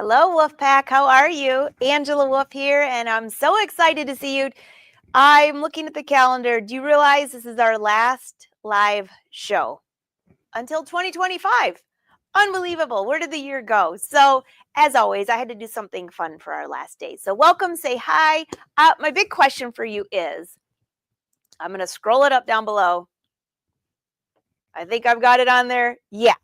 Hello, Wolfpack. How are you? Angela Wolf here, and I'm so excited to see you. I'm looking at the calendar. Do you realize this is our last live show until 2025? Unbelievable. Where did the year go? So, as always, I had to do something fun for our last day. So, welcome, say hi. My big question for you is I'm going to scroll it up down below. I think I've got it on there. Yeah.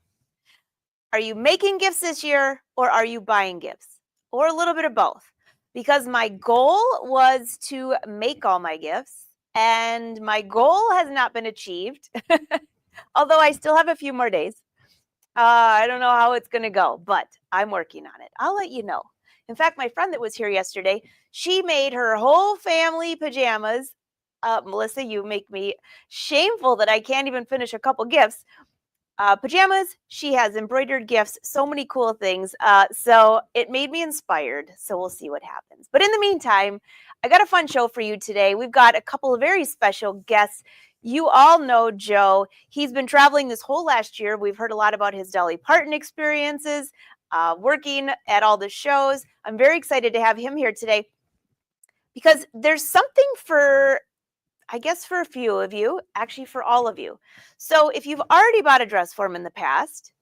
Are you making gifts this year or are you buying gifts? Or a little bit of both? Because my goal was to make all my gifts and my goal has not been achieved. Although I still have a few more days. I don't know how it's going to go, but I'm working on it. I'll let you know. In fact, my friend that was here yesterday, she made her whole family pajamas. Melissa, you make me shameful that I can't even finish a couple gifts. Pajamas, she has embroidered gifts, so many cool things. So it made me inspired. So we'll see what happens. But in the meantime, I got a fun show for you today. We've got a couple of very special guests. You all know Joe. He's been traveling this whole last year. We've heard a lot about his Dolly Parton experiences, working at all the shows. I'm very excited to have him here today because there's something for a few of you, actually for all of you. So if you've already bought a dress for him in the past,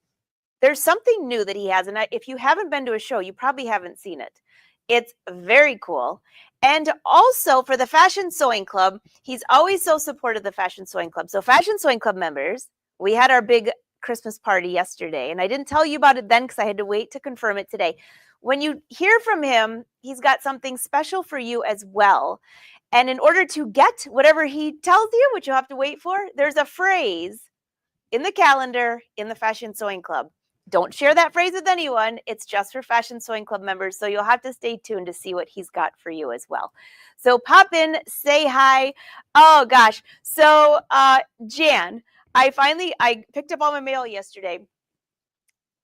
there's something new that he has. And if you haven't been to a show, you probably haven't seen it. It's very cool. And also for the Fashion Sewing Club, he's always so supportive of the Fashion Sewing Club. So Fashion Sewing Club members, we had our big Christmas party yesterday. And I didn't tell you about it then because I had to wait to confirm it today. When you hear from him, he's got something special for you as well. And in order to get whatever he tells you, which you'll have to wait for, there's a phrase in the calendar in the Fashion Sewing Club. Don't share that phrase with anyone. It's just for Fashion Sewing Club members. So you'll have to stay tuned to see what he's got for you as well. So pop in, say hi. Oh, gosh. So, Jan, I picked up all my mail yesterday.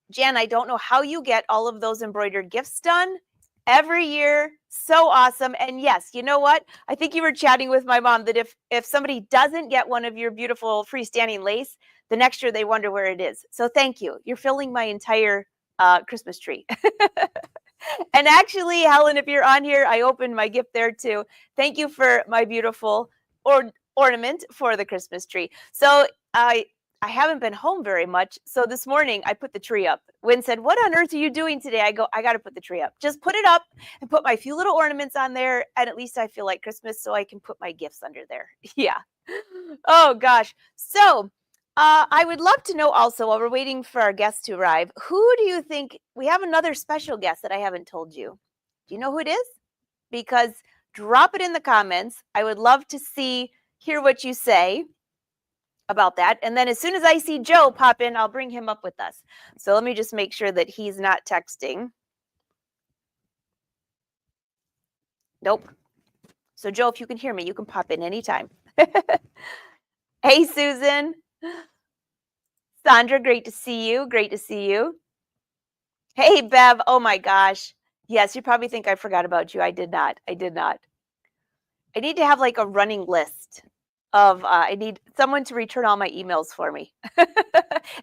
Jan, I don't know how you get all of those embroidered gifts done. Every year, so awesome. And yes, you know what? I think you were chatting with my mom that if somebody doesn't get one of your beautiful freestanding lace, the next year they wonder where it is. So thank you. You're filling my entire Christmas tree. And actually, Helen, if you're on here, I opened my gift there too. Thank you for my beautiful ornament for the Christmas tree. So I haven't been home very much. So this morning I put the tree up. Wynn said, "What on earth are you doing today?" I go, "I got to put the tree up. Just put it up and put my few little ornaments on there. And at least I feel like Christmas so I can put my gifts under there." Yeah. Oh, gosh. So I would love to know also, while we're waiting for our guests to arrive, who do you think, we have another special guest that I haven't told you. Do you know who it is? Because drop it in the comments. I would love to hear what you say about that. And then as soon as I see Joe pop in, I'll bring him up with us. So let me just make sure that he's not texting. Nope. So Joe, if you can hear me, you can pop in anytime. Hey, Susan. Sandra, great to see you. Great to see you. Hey, Bev. Oh my gosh. Yes, you probably think I forgot about you. I did not. I did not. I need to have like a running list of I need someone to return all my emails for me.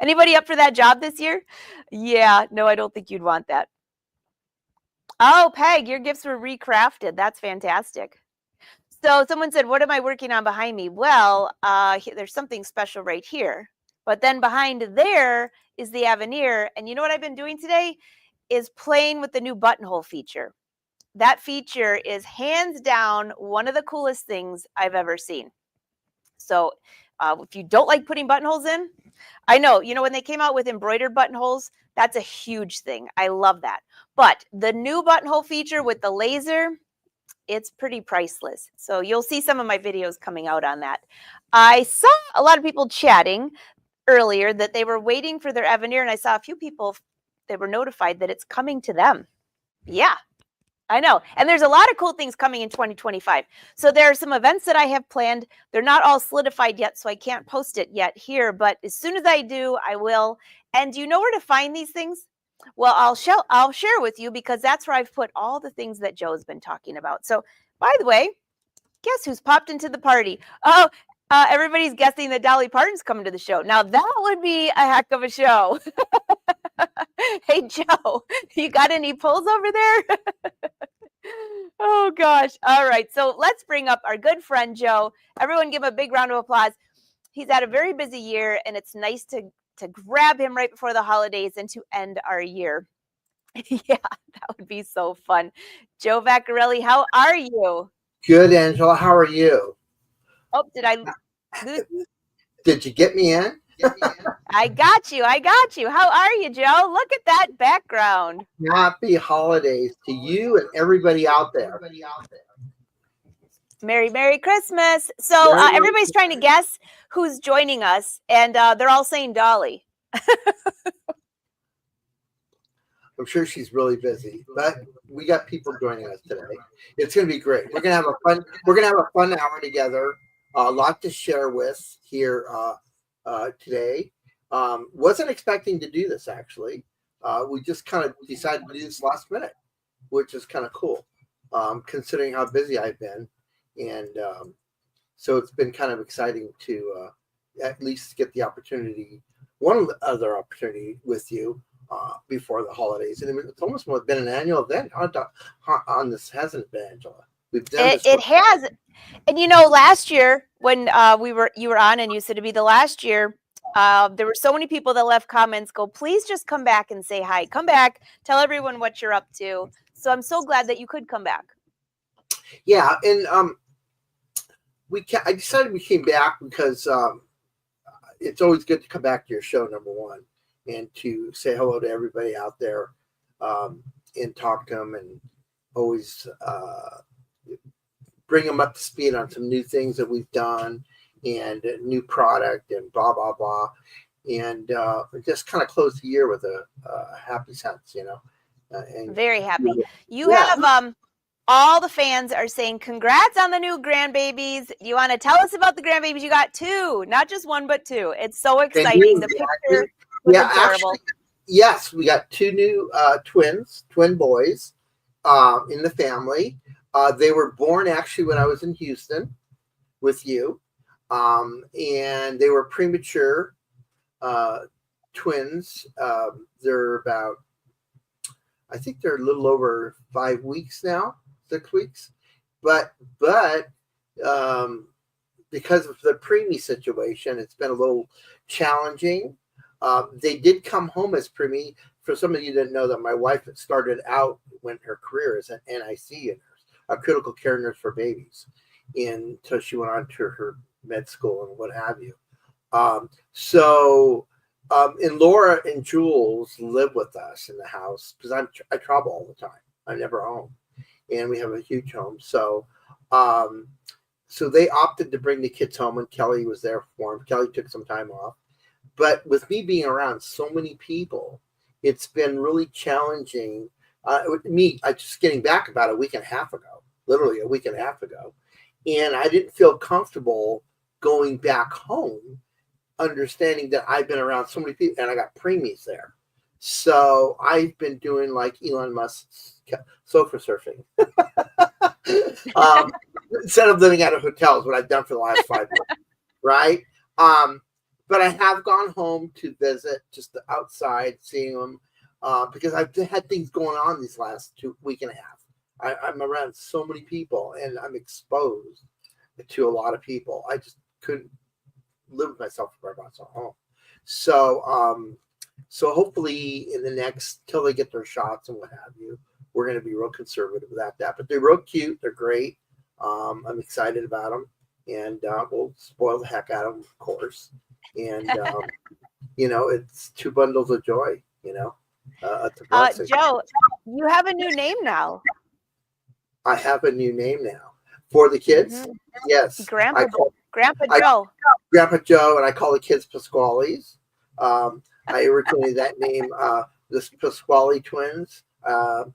Anybody up for that job this year? Yeah, no, I don't think you'd want that. Oh, Peg, your gifts were recrafted. That's fantastic. So someone said, "What am I working on behind me?" Well, there's something special right here. But then behind there is the Avenir. And you know what I've been doing today is playing with the new buttonhole feature. That feature is hands down one of the coolest things I've ever seen. So if you don't like putting buttonholes in, I know, when they came out with embroidered buttonholes, that's a huge thing. I love that. But the new buttonhole feature with the laser, it's pretty priceless. So you'll see some of my videos coming out on that. I saw a lot of people chatting earlier that they were waiting for their Avenir, and I saw a few people, they were notified that it's coming to them. Yeah. I know. And there's a lot of cool things coming in 2025. So there are some events that I have planned. They're not all solidified yet, so I can't post it yet here. But as soon as I do, I will. And do you know where to find these things? Well, I'll share with you because that's where I've put all the things that Joe's been talking about. So, by the way, guess who's popped into the party? Oh, everybody's guessing that Dolly Parton's coming to the show. Now, that would be a heck of a show. Hey, Joe, you got any pulls over there? Oh, gosh. All right. So let's bring up our good friend, Joe. Everyone give him a big round of applause. He's had a very busy year, and it's nice to grab him right before the holidays and to end our year. Yeah, that would be so fun. Joe Vecchiarelli, how are you? Good, Angela. How are you? Oh, did I lose you? Did you get me in? I got you. I got you. How are you, Joe? Look at that background. Happy holidays to you and everybody out there. Merry Christmas. So Merry everybody's trying to guess who's joining us, and they're all saying Dolly. I'm sure she's really busy, but we got people joining us today. It's going to be great. We're going to have a fun. We're going to have a fun hour together. A lot to share with here today. Wasn't expecting to do this actually. We just kind of decided to do this last minute, which is kind of cool, considering how busy I've been, and so it's been kind of exciting to at least get the opportunity, one other opportunity with you. Before the holidays, and it's almost been an annual event on this, hasn't it been, Angela? We've done this. It has, and last year when you were on, and you said it'd be the last year. There were so many people that left comments. Go, please just come back and say hi. Come back, tell everyone what you're up to. So I'm so glad that you could come back. Yeah, and I decided we came back because it's always good to come back to your show, number one, and to say hello to everybody out there, and talk to them, and always bring them up to speed on some new things that we've done and a new product and blah, blah, blah. And just kind of close the year with a happy sense, And very happy. You have all the fans are saying congrats on the new grandbabies. You want to tell us about the grandbabies? You got two, not just one, but two. It's so exciting. The picture was adorable. Actually, yes, we got two new twin boys in the family. They were born actually when I was in Houston with you, and they were premature twins. They're about, I think they're a little over 5 weeks now, 6 weeks, but because of the preemie situation, it's been a little challenging. They did come home as preemie. For some of you that know that my wife started out when her career as an NIC nurse, a critical care nurse for babies, until she went on to her med school and what have you. And Laura and Jules live with us in the house because I travel all the time. I'm never home, and we have a huge home. So they opted to bring the kids home, and Kelly was there for them. Kelly took some time off, but with me being around so many people, it's been really challenging. I just getting back about a week and a half ago, literally a week and a half ago, and I didn't feel comfortable going back home, understanding that I've been around so many people, and I got preemies there. So I've been doing like Elon Musk's sofa surfing. Instead of living out of hotels, what I've done for the last 5 months, right? But I have gone home to visit, just outside, seeing them, because I've had things going on these last week and a half. I'm around so many people, and I'm exposed to a lot of people. I just couldn't live with myself if I was at home. So hopefully in the next, till they get their shots and what have you, we're going to be real conservative about that. But they're real cute. They're great. I'm excited about them, and we'll spoil the heck out of them, of course. And it's 2 bundles of joy. It's a blessing. Joe, you have a new name now. I have a new name now for the kids. Mm-hmm. Yes, Grandpa Joe. Grandpa Joe, and I call the kids Pasquales. I originally that name, the Pasquale twins. And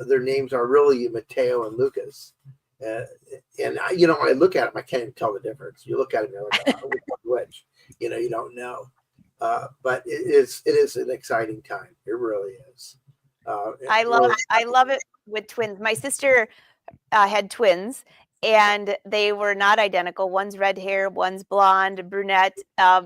their names are really Mateo and Lucas. And when I look at them, I can't even tell the difference. You look at them, you're like, which? You don't know. But it is an exciting time. It really is. I love it with twins. My sister had twins, and they were not identical. One's red hair, one's blonde, brunette.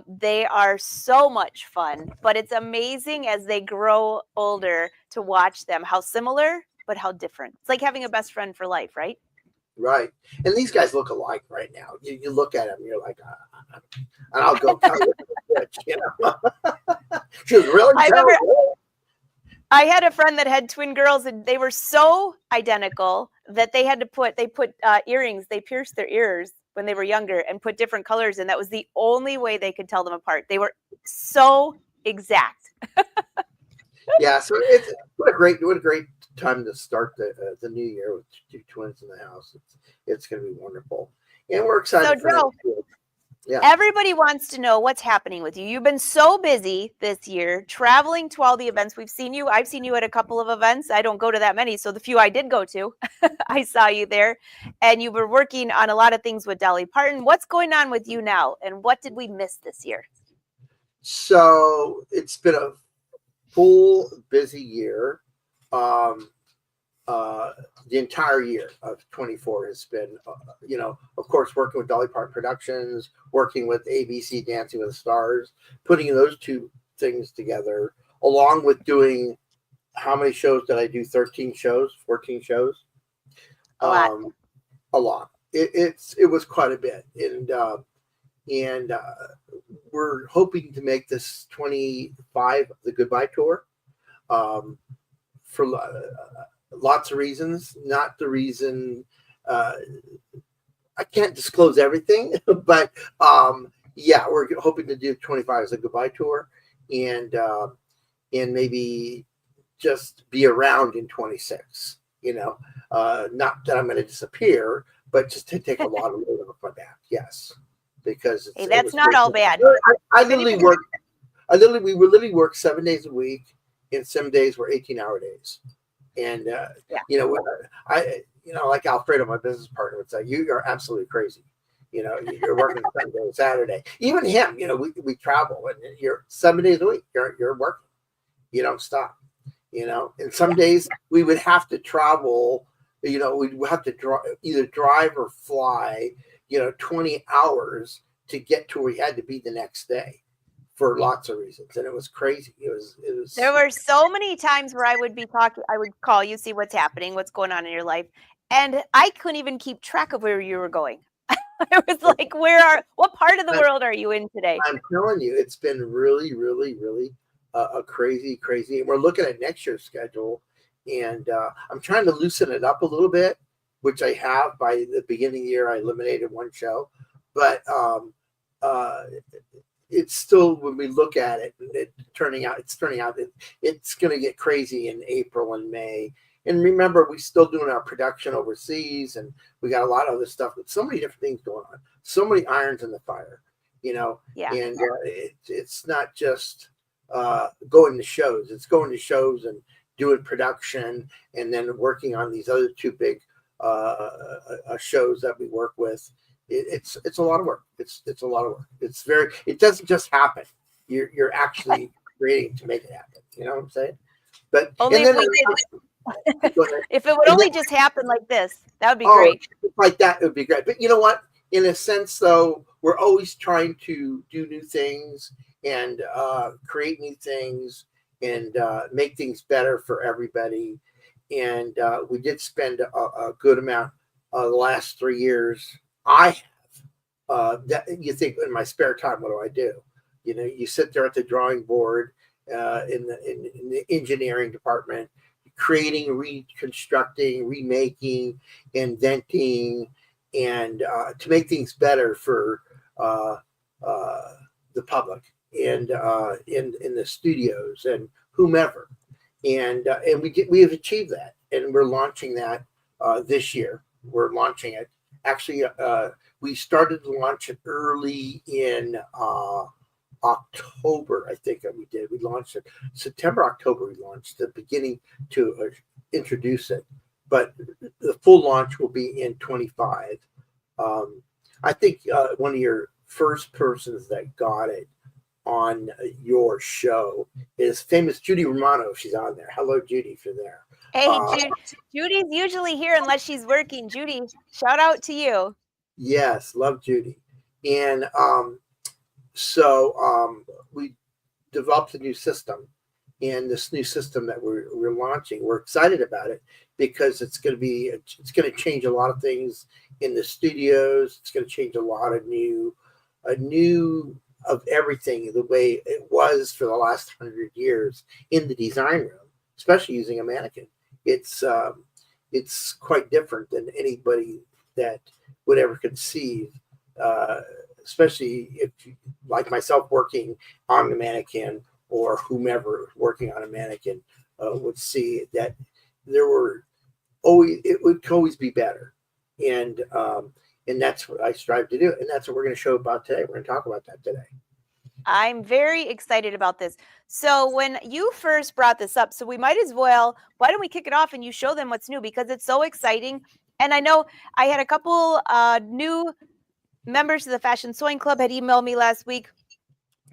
They are so much fun, but it's amazing as they grow older to watch them, how similar, but how different. It's like having a best friend for life, right? Right. And these guys look alike right now. You look at them, you're like, and I'll go tell you, you know. She was really terrible. I had a friend that had twin girls, and they were so identical that they put earrings. They pierced their ears when they were younger and put different colors, and that was the only way they could tell them apart. They were so exact. Yeah, so what a great time to start the new year with two twins in the house. It's going to be wonderful, and we're excited. So, Joe, yeah. Everybody wants to know what's happening with you. You've been so busy this year, traveling to all the events. I've seen you at a couple of events. I don't go to that many, so the few I did go to, I saw you there. And you were working on a lot of things with Dolly Parton. What's going on with you now, and what did we miss this year? So it's been a full busy year. The entire year of 24 has been, of course, working with Dolly Parton Productions, working with ABC Dancing with the Stars, putting those two things together, along with doing, how many shows did I do? 13 shows, 14 shows? A lot. A lot. It was quite a bit. And we're hoping to make this 25 the goodbye tour for lots of reasons. Not the reason, I can't disclose everything, but yeah, we're hoping to do 25 as a goodbye tour, and maybe just be around in 26. Not that I'm going to disappear, but just to take a lot of load off my back. Yes, because that's not all bad. I literally work. We would literally work 7 days a week, and some days were 18-hour days. And like Alfredo, my business partner, would say, "You are absolutely crazy. You're working Sunday, Saturday." Even him, we travel, and you're 7 days a week. You're working. You don't stop. And some days we would have to travel. We'd have to either drive or fly. 20 hours to get to where we had to be the next day, for lots of reasons, and it was crazy. It was. There were so many times where I would call you, see what's happening, what's going on in your life, and I couldn't even keep track of where you were going. It was like, what part of the world are you in today? I'm telling you, it's been really, really, really a crazy. And we're looking at next year's schedule, and I'm trying to loosen it up a little bit, which I have. By the beginning of the year, I eliminated one show, but it's still, when we look at it, it's turning out it's going to get crazy in April and May. And remember, we're still doing our production overseas, and we got a lot of other stuff, but so many different things going on, so many irons in the fire, Yeah. And it's not just going to shows. It's going to shows and doing production, and then working on these other two big shows that we work with. It's a lot of work. It's a lot of work. It doesn't just happen. You're actually creating to make it happen. You know what I'm saying? But if it would only just happen like this, that would be great. Like that, it would be great. But you know what? In a sense, though, we're always trying to do new things and create new things and make things better for everybody. And we did spend a good amount the last 3 years. I have. That you think, in my spare time, what do? You sit there at the drawing board in the engineering department, creating, reconstructing, remaking, inventing, and to make things better for the public and in the studios and whomever. And we have achieved that, and we're launching that this year. We're launching it. Actually, we started to launch it early in October, I think we did. We launched it September, October. We launched the beginning to introduce it, but the full launch will be in 25. I think one of your first persons that got it on your show is famous Judy Romano. If she's on there, hello Judy, if you're there. Hey, Judy's usually here unless she's working. Judy, shout out to you. Yes, love Judy. And we developed a new system. And this new system that we're launching, we're excited about it because it's going to change a lot of things in the studios. It's going to change a lot of new of everything the way it was for the last 100 years in the design room, especially using a mannequin. It's quite different than anybody that would ever conceive, especially if, like myself, working on the mannequin or whomever working on a mannequin would see that it would always be better, and that's what I strive to do, and that's what we're going to show about today. We're going to talk about that today. I'm very excited about this. So when you first brought this up, so we might as well, why don't we kick it off and you show them what's new because it's so exciting. And I know I had a couple new members of the Fashion Sewing Club had emailed me last week.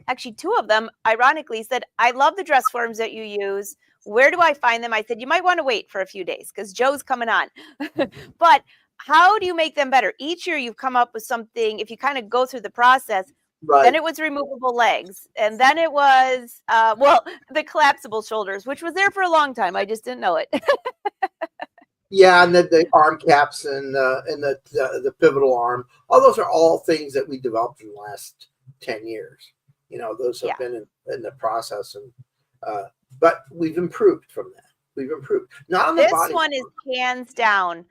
Actually, two of them, ironically, said, I love the dress forms that you use. Where do I find them? I said, you might want to wait for a few days because Joe's coming on. But how do you make them better? Each year you've come up with something, if you kind of go through the process, Right. Then it was removable legs. And then it was, the collapsible shoulders, which was there for a long time. I just didn't know it. Yeah, and the arm caps and the pivotal arm. All those are all things that we developed in the last 10 years. Those have been in the process, and but we've improved from that. We've improved. Not on the body. This one is hands down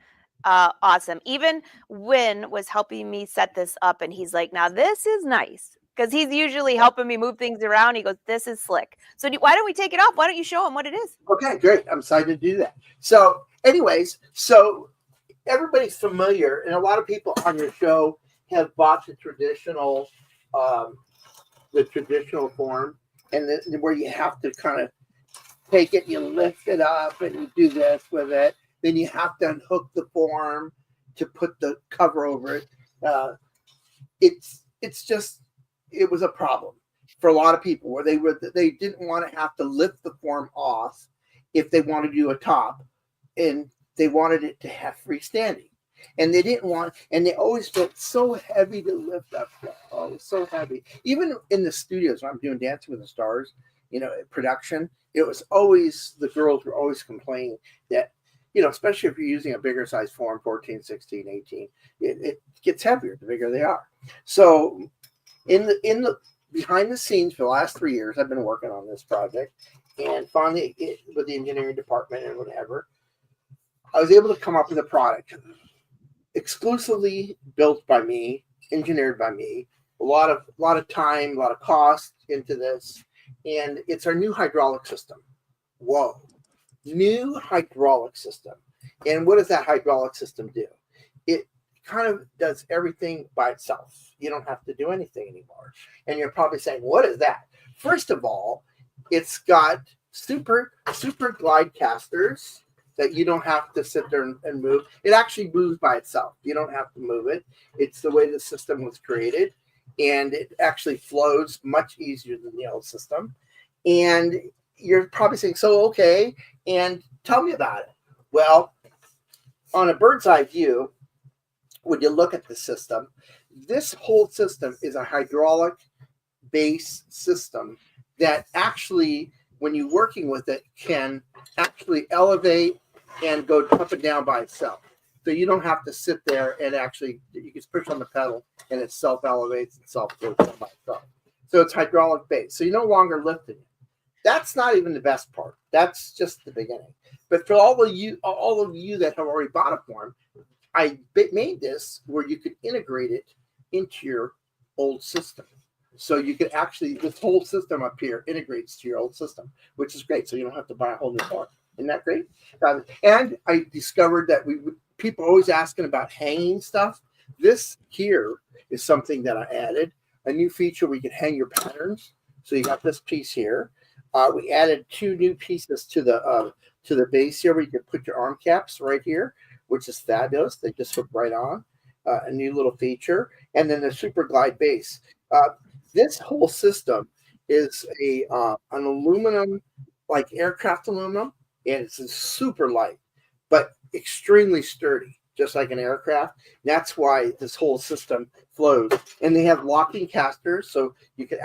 awesome. Even Win was helping me set this up, and he's like, now this is nice. Because he's usually helping me move things around. He goes, this is slick. So why don't we take it off? Why don't you show him what it is? Okay, great. I'm excited to do that. So anyways, everybody's familiar, and a lot of people on your show have bought the traditional form, and where you have to kind of take it, you lift it up, and you do this with it. Then you have to unhook the form to put the cover over it. It was a problem for a lot of people where they didn't want to have to lift the form off if they wanted to do a top, and they wanted it to have freestanding, and they always felt so heavy to lift up. Oh, it was so heavy. Even in the studios when I'm doing Dancing with the Stars, production, the girls were always complaining that, especially if you're using a bigger size form, 14, 16, 18, it gets heavier the bigger they are. So in the behind the scenes for the last 3 years, I've been working on this project, and finally with the engineering department and whatever, I was able to come up with a product exclusively built by me, engineered by me, a lot of time, a lot of cost into this, and it's our new hydraulic system. Whoa. New hydraulic system. And what does that hydraulic system do? It kind of does everything by itself. You don't have to do anything anymore. And you're probably saying, what is that? First of all, it's got super glide casters that you don't have to sit there and move. It actually moves by itself. You don't have to move it. It's the way the system was created, and it actually flows much easier than the old system. And you're probably saying, so okay, and tell me about it. Well, on a bird's eye view, when you look at the system, this whole system is a hydraulic base system that actually, when you're working with it, can actually elevate and go up and down by itself. So you don't have to sit there and you can push on the pedal and it self-elevates and self-goes down by itself. So it's hydraulic based. So you're no longer lifting it. That's not even the best part. That's just the beginning. But for all of you that have already bought a form, I made this where you could integrate it into your old system. So you could this whole system up here integrates to your old system, which is great. So you don't have to buy a whole new form. Isn't that great? And I discovered that people are always asking about hanging stuff. This here is something that I added, a new feature where you can hang your patterns. So you got this piece here. We added 2 new pieces to the base here where you can put your arm caps right here, which is fabulous. They just hook right on. A new little feature. And then the super glide base. This whole system is an aluminum, like aircraft aluminum. and it's super light, but extremely sturdy, just like an aircraft. That's why this whole system flows. And they have locking casters, so you can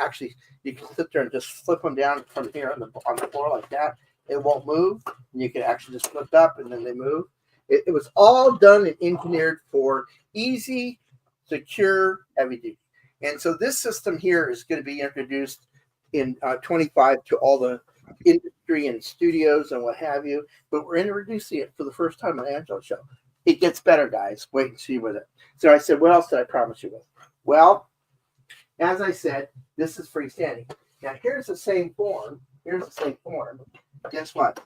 sit there and just flip them down from here on the floor like that. It won't move, and you can actually just flip up, and then they move. It was all done and engineered for easy, secure, heavy duty. And so this system here is going to be introduced in 25 to all the industry and studios and what have you. But we're introducing it for the first time on Angela's show. It gets better, guys. Wait and see with it. So I said, what else did I promise you with? Well, as I said, this is freestanding. Now here's the same form. Guess what?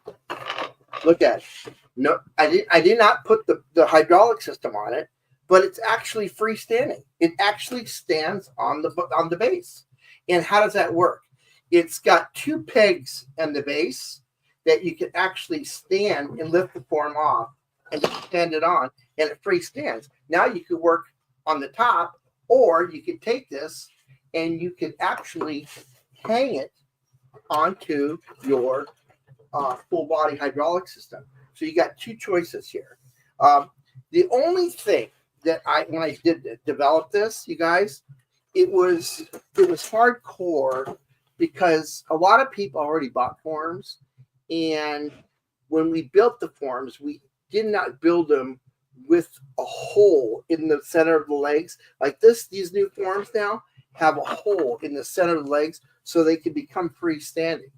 Look at it. No, I did not put the hydraulic system on it, but it's actually freestanding. It actually stands on the base. And how does that work? It's got 2 pegs in the base that you can actually stand and lift the form off and stand it on, and it freestands. Now you could work on the top, or you could take this and you could actually hang it onto your full body hydraulic system. So you got 2 choices here. The only thing that when I did develop this, you guys, it was hardcore because a lot of people already bought forms, and when we built the forms, we did not build them with a hole in the center of the legs like this. These new forms now have a hole in the center of the legs so they can become freestanding.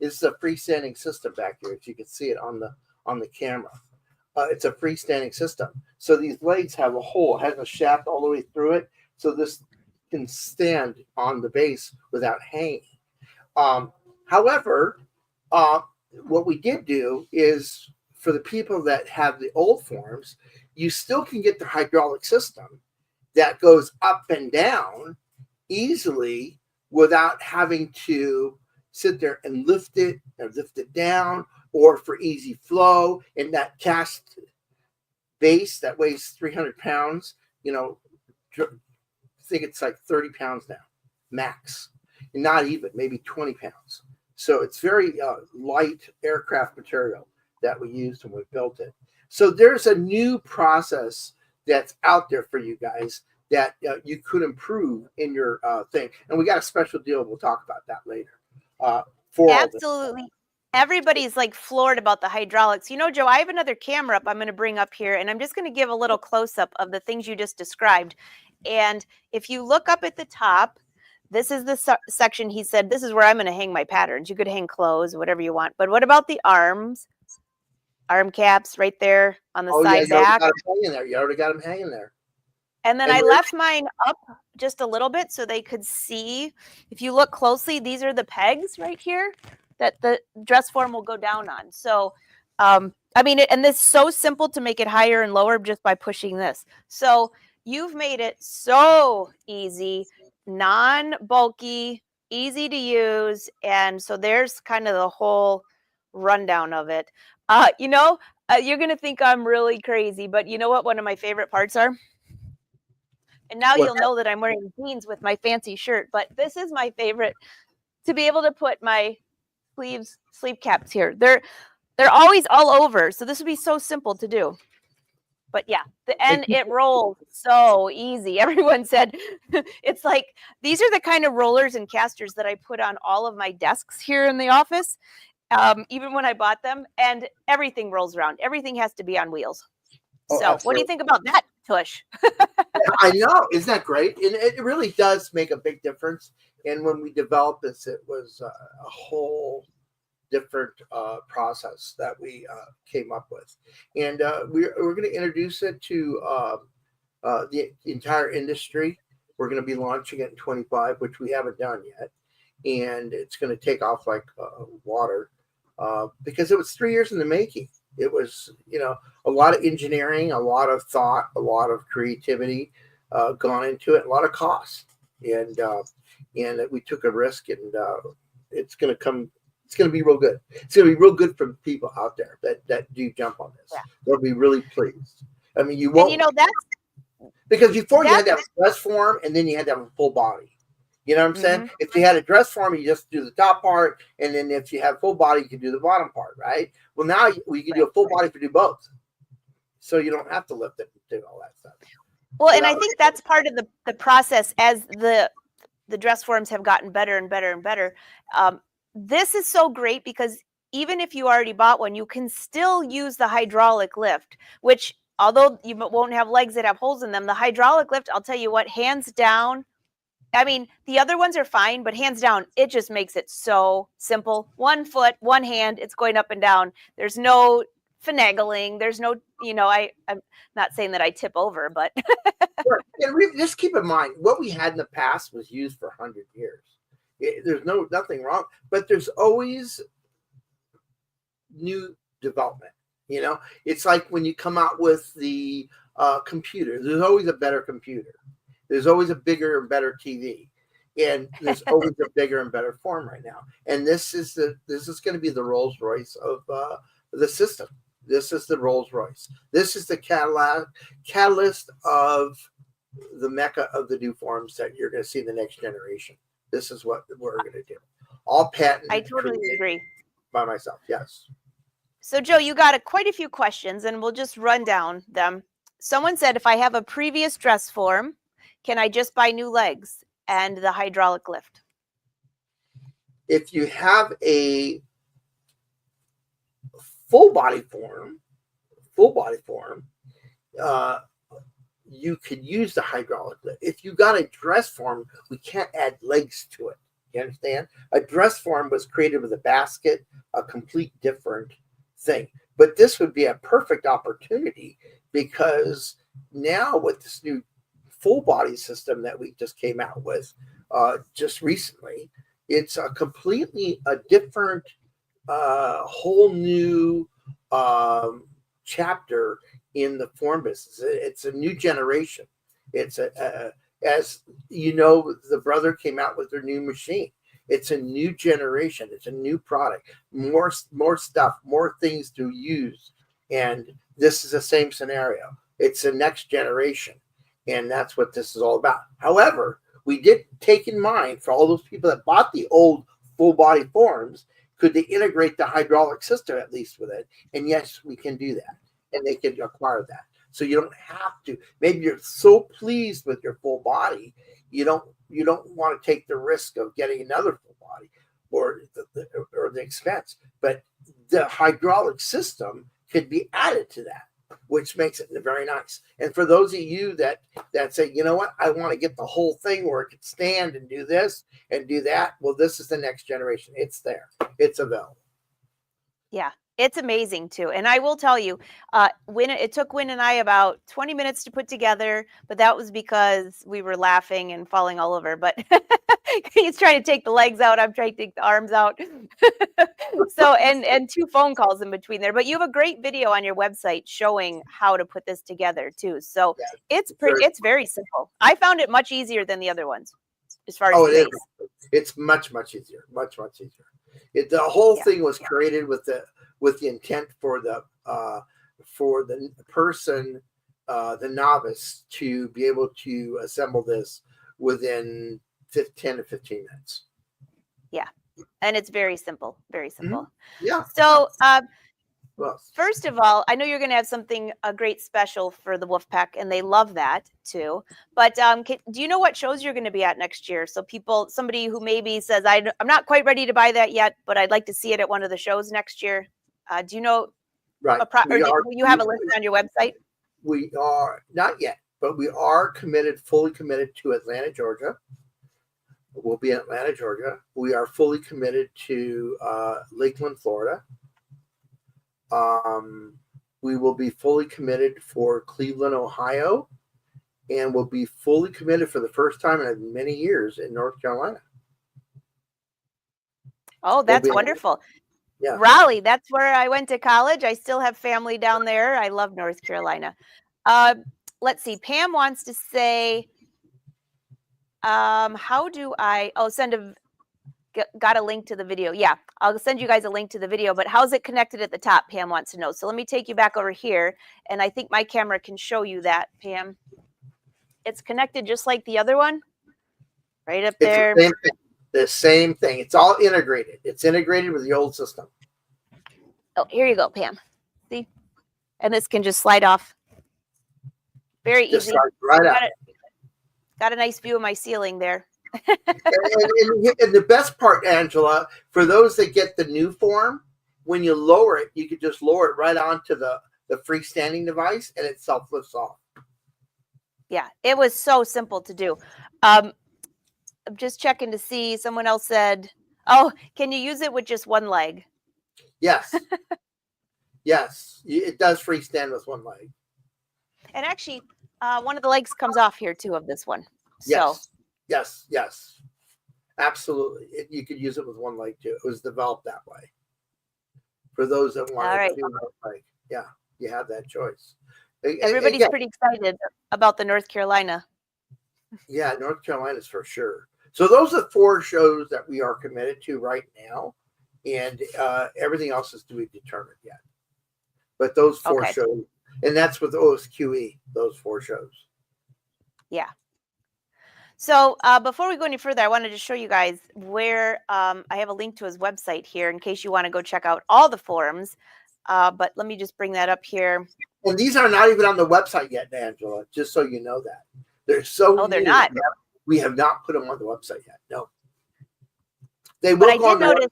This is a freestanding system back here, if you can see it on the camera. It's a freestanding system. So these legs have a hole, it has a shaft all the way through it, so this can stand on the base without hanging. However, what we did do is, for the people that have the old forms, you still can get the hydraulic system that goes up and down easily without having to sit there and lift it down, or for easy flow. And that cast base that weighs 300 pounds, I think it's like 30 pounds now, max, and not even, maybe 20 pounds. So it's very light aircraft material that we used when we built it. So there's a new process that's out there for you guys that you could improve in your thing. And we got a special deal. We'll talk about that later. Absolutely. Everybody's like floored about the hydraulics. Joe, I have another camera up I'm going to bring up here, and I'm just going to give a little close-up of the things you just described. And if you look up at the top, this is the section he said, this is where I'm going to hang my patterns. You could hang clothes, whatever you want. But what about the arms? Arm caps right there on the side back. You already got them hanging there. And then I left mine up just a little bit so they could see. If you look closely, these are the pegs right here that the dress form will go down on. So, and this is so simple to make it higher and lower just by pushing this. So you've made it so easy, non-bulky, easy to use. And so there's kind of the whole rundown of it. You're going to think I'm really crazy, but you know what one of my favorite parts are? And now you'll know that I'm wearing jeans with my fancy shirt, but this is my favorite, to be able to put my sleeve caps here. They're always all over, so this would be so simple to do. But yeah, it rolls so easy. Everyone said it's like, these are the kind of rollers and casters that I put on all of my desks here in the office, even when I bought them, and everything rolls around. Everything has to be on wheels. So what do you think about that, Tush? I know. Isn't that great? And it really does make a big difference. And when we developed this, it was a whole different process that we came up with. And we're going to introduce it to the entire industry. We're going to be launching it in 25, which we haven't done yet. And it's going to take off like water because it was 3 years in the making. It was, a lot of engineering, a lot of thought, a lot of creativity gone into it, a lot of cost. And we took a risk, and it's going to be real good. It's going to be real good for people out there that do jump on this. Yeah. They'll be really pleased. I mean, you won't. And that's because before you had to have a dress form, and then you had to have a full body. You know what I'm saying? If you had a dress form, you just do the top part, and then if you have full body, you can do the bottom part, right? Well, now we can do a full body to do both, so you don't have to lift it and do all that stuff. Well, so and I think that's part of the process as the dress forms have gotten better and better and better. This is so great because even if you already bought one, you can still use the hydraulic lift, which although you won't have legs that have holes in them, the hydraulic lift, I'll tell you what, hands down, I mean, the other ones are fine, but hands down, it just makes it so simple. 1 foot, 1 hand, it's going up and down. There's no finagling. There's no, I'm not saying that I tip over, but. And just keep in mind, what we had in the past was used for 100 years. There's nothing wrong, but there's always new development. It's like when you come out with the computer, there's always a better computer. There's always a bigger and better TV, and there's always a bigger and better form right now. And this is going to be the Rolls Royce of the system. This is the Rolls Royce. This is the catalyst of the mecca of the new forms that you're going to see in the next generation. This is what we're going to do. All patented. I totally agree. By myself, yes. So, Joe, you got quite a few questions, and we'll just run down them. Someone said, if I have a previous dress form, can I just buy new legs and the hydraulic lift? If you have a full body form, you could use the hydraulic lift. If you got a dress form, we can't add legs to it. You understand? A dress form was created with a basket, a complete different thing. But this would be a perfect opportunity because now with this new full body system that we just came out with just recently, it's a completely different whole new chapter in the form business. It's a new generation. It's as you know, the brother came out with their new machine. It's a new generation. It's a new product, more stuff, more things to use. And this is the same scenario. It's the next generation. And that's what this is all about. However, we did take in mind for all those people that bought the old full body forms, could they integrate the hydraulic system at least with it? And yes, we can do that. And they can acquire that. So you don't have to. Maybe you're so pleased with your full body, you don't want to take the risk of getting another full body or the expense. But the hydraulic system could be added to that, which makes it very nice. And for those of you that say, you know what, I want to get the whole thing where it can stand and do this and do that. Well, this is the next generation. It's there. It's available. Yeah, it's amazing too. And I will tell you, it took Wynn and I about 20 minutes to put together, but that was because we were laughing and falling all over. But he's trying to take the legs out. I'm trying to take the arms out. So, and 2 phone calls in between there. But you have a great video on your website showing how to put this together too. So yeah, it's very simple. I found it much easier than the other ones as far as space. It's much easier. Much easier. The whole thing was created with the intent for the person, the novice, to be able to assemble this within 10 to 15 minutes. Yeah, and it's very simple, very simple. Mm-hmm. Yeah. So, first of all, I know you're going to have a great special for the Wolfpack, and they love that too. But do you know what shows you're going to be at next year? So somebody who maybe says, I'm not quite ready to buy that yet, but I'd like to see it at one of the shows next year. Do you know? Right. Do you have a list on your website? We are not yet, but we are fully committed to Atlanta, Georgia. We'll be in Atlanta, Georgia. We are fully committed to Lakeland, Florida. We will be fully committed for Cleveland, Ohio, and we'll be fully committed for the first time in many years in North Carolina. Oh, that's wonderful. Yeah. Raleigh, that's where I went to college. I still have family down there. I love North Carolina. Let's see. Pam wants to say, how do I got a link to the video. Yeah, I'll send you guys a link to the video, but how's it connected at the top? Pam wants to know. So let me take you back over here, and I think my camera can show you that, Pam. It's connected just like the other one. Right up It's there. the same thing. The same thing. It's all integrated. It's integrated with the old system. Oh, here you go, Pam. See? And this can just slide off. Very Just easy. right out. Got a nice view of my ceiling there. And the best part, Angela, for those that get the new form, when you lower it, you could just lower it right onto the freestanding device, and it self-lifts off. Yeah, it was so simple to do. I'm just checking to see. Someone else said, oh, can you use it with just one leg? Yes. Yes, it does freestand with one leg. And actually, one of the legs comes off here too of this one. Yes, yes, absolutely. You could use it with one leg too. It was developed that way for those that want to do one leg. Yeah, you have that choice. Everybody's pretty excited about the North Carolina. Yeah, North Carolina's for sure. So those are 4 shows that we are committed to right now, and everything else is to be determined yet. But those 4 shows, and that's with OSQE, those 4 shows. Yeah. So before we go any further, I wanted to show you guys where I have a link to his website here in case you want to go check out all the forums. But let me just bring that up here. And these are not even on the website yet, Angela, just so you know that. They're so Oh, they're not. We have not put them on the website yet. No. They will go on the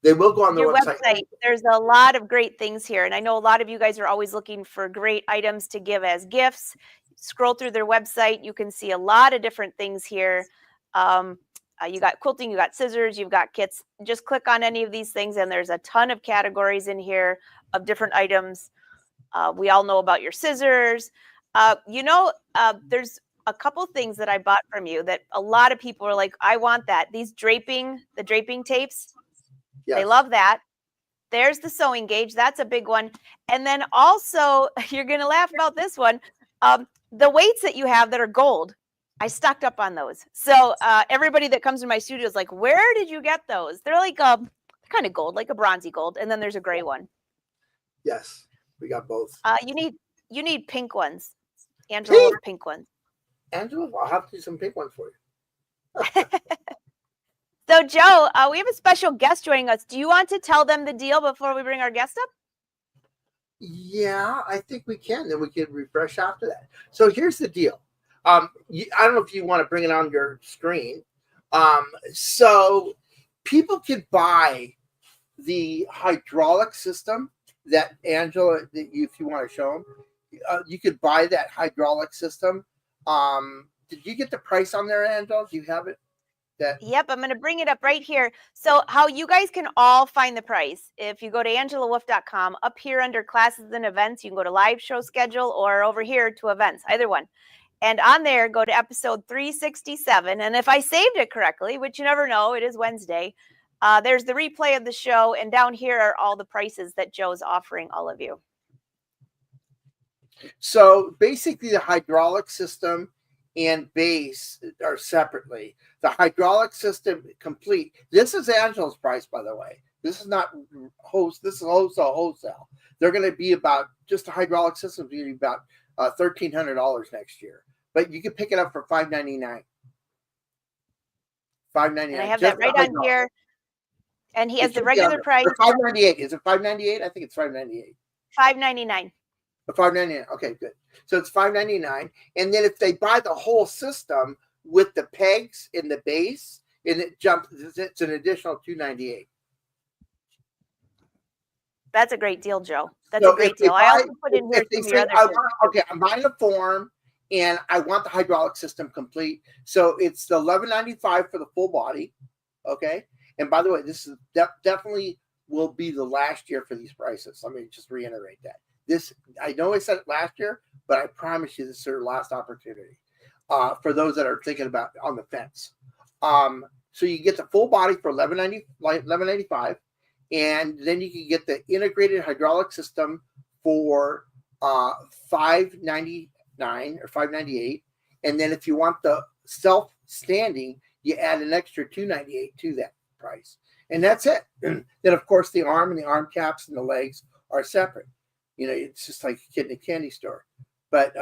They will go on the website. There's a lot of great things here. And I know a lot of you guys are always looking for great items to give as gifts. Scroll through their website. You can see a lot of different things here. You got quilting, you got scissors, you've got kits. Just click on any of these things, and there's a ton of categories in here of different items. We all know about your scissors. There's a couple things that I bought from you that a lot of people are like, I want that. These the draping tapes. Yes. They love that. There's the sewing gauge. That's a big one. And then also, you're going to laugh about this one. The weights that you have that are gold, I stocked up on those. So everybody that comes to my studio is like, where did you get those? They're like kind of gold, like a bronzy gold. And then there's a gray one. Yes, we got both. You need pink ones. Angela, pink ones. Angela, I'll have to do some pink ones for you. So, Joe, we have a special guest joining us. Do you want to tell them the deal before we bring our guest up? Yeah, I think we can. Then we can refresh after that. So here's the deal. I don't know if you want to bring it on your screen. So people can buy the hydraulic system that Angela, if you want to show them, you could buy that hydraulic system. Did you get the price on there, Angela? Do you have it? Yep, I'm going to bring it up right here. So how you guys can all find the price, if you go to angelawolf.com, up here under classes and events, you can go to live show schedule, or over here to events, either one. And on there, go to episode 367. And if I saved it correctly, which you never know, it is Wednesday, there's the replay of the show. And down here are all the prices that Joe's offering all of you. So basically the hydraulic system and base are separately. The hydraulic system complete. This is Angela's price, by the way. This is not this is wholesale. They're going to be about, just a hydraulic system is going to be about $1,300 next year. But you can pick it up for $599. $599. And I have that right on here. And he has the regular price. $598. Is it $598? I think it's $598. $599. $599. Okay, good. So it's $599. And then if they buy the whole system with the pegs in the base, and it's an additional $298. That's a great deal, Joe. That's a great deal. I also put in here some of your other I'm buying a form and I want the hydraulic system complete. So it's the $11.95 for the full body. Okay. And by the way, this is definitely will be the last year for these prices. Let me just reiterate that. I know I said it last year, but I promise you this is their last opportunity for those that are thinking about on the fence. So you get the full body for $11.95, and then you can get the integrated hydraulic system for $599 or $598, and then if you want the self-standing, you add an extra $298 to that price, and that's it. Then of course the arm and the arm caps and the legs are separate. You know, it's just like a kid in a candy store. But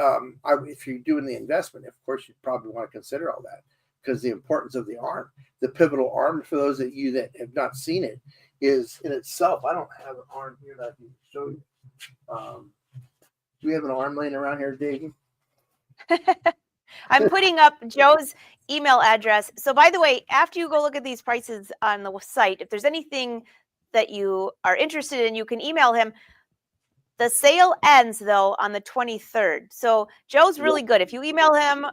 if you're doing the investment, of course, you'd probably want to consider all that. because the importance of the arm. The pivotal arm, for those of you that have not seen it, is in itself. I don't have an arm here that I can show you. Do we have an arm laying around here, Davey? I'm putting up Joe's email address. So by the way, after you go look at these prices on the site, if there's anything that you are interested in, you can email him. The sale ends, though, on the 23rd. So Joe's really good. If you email him,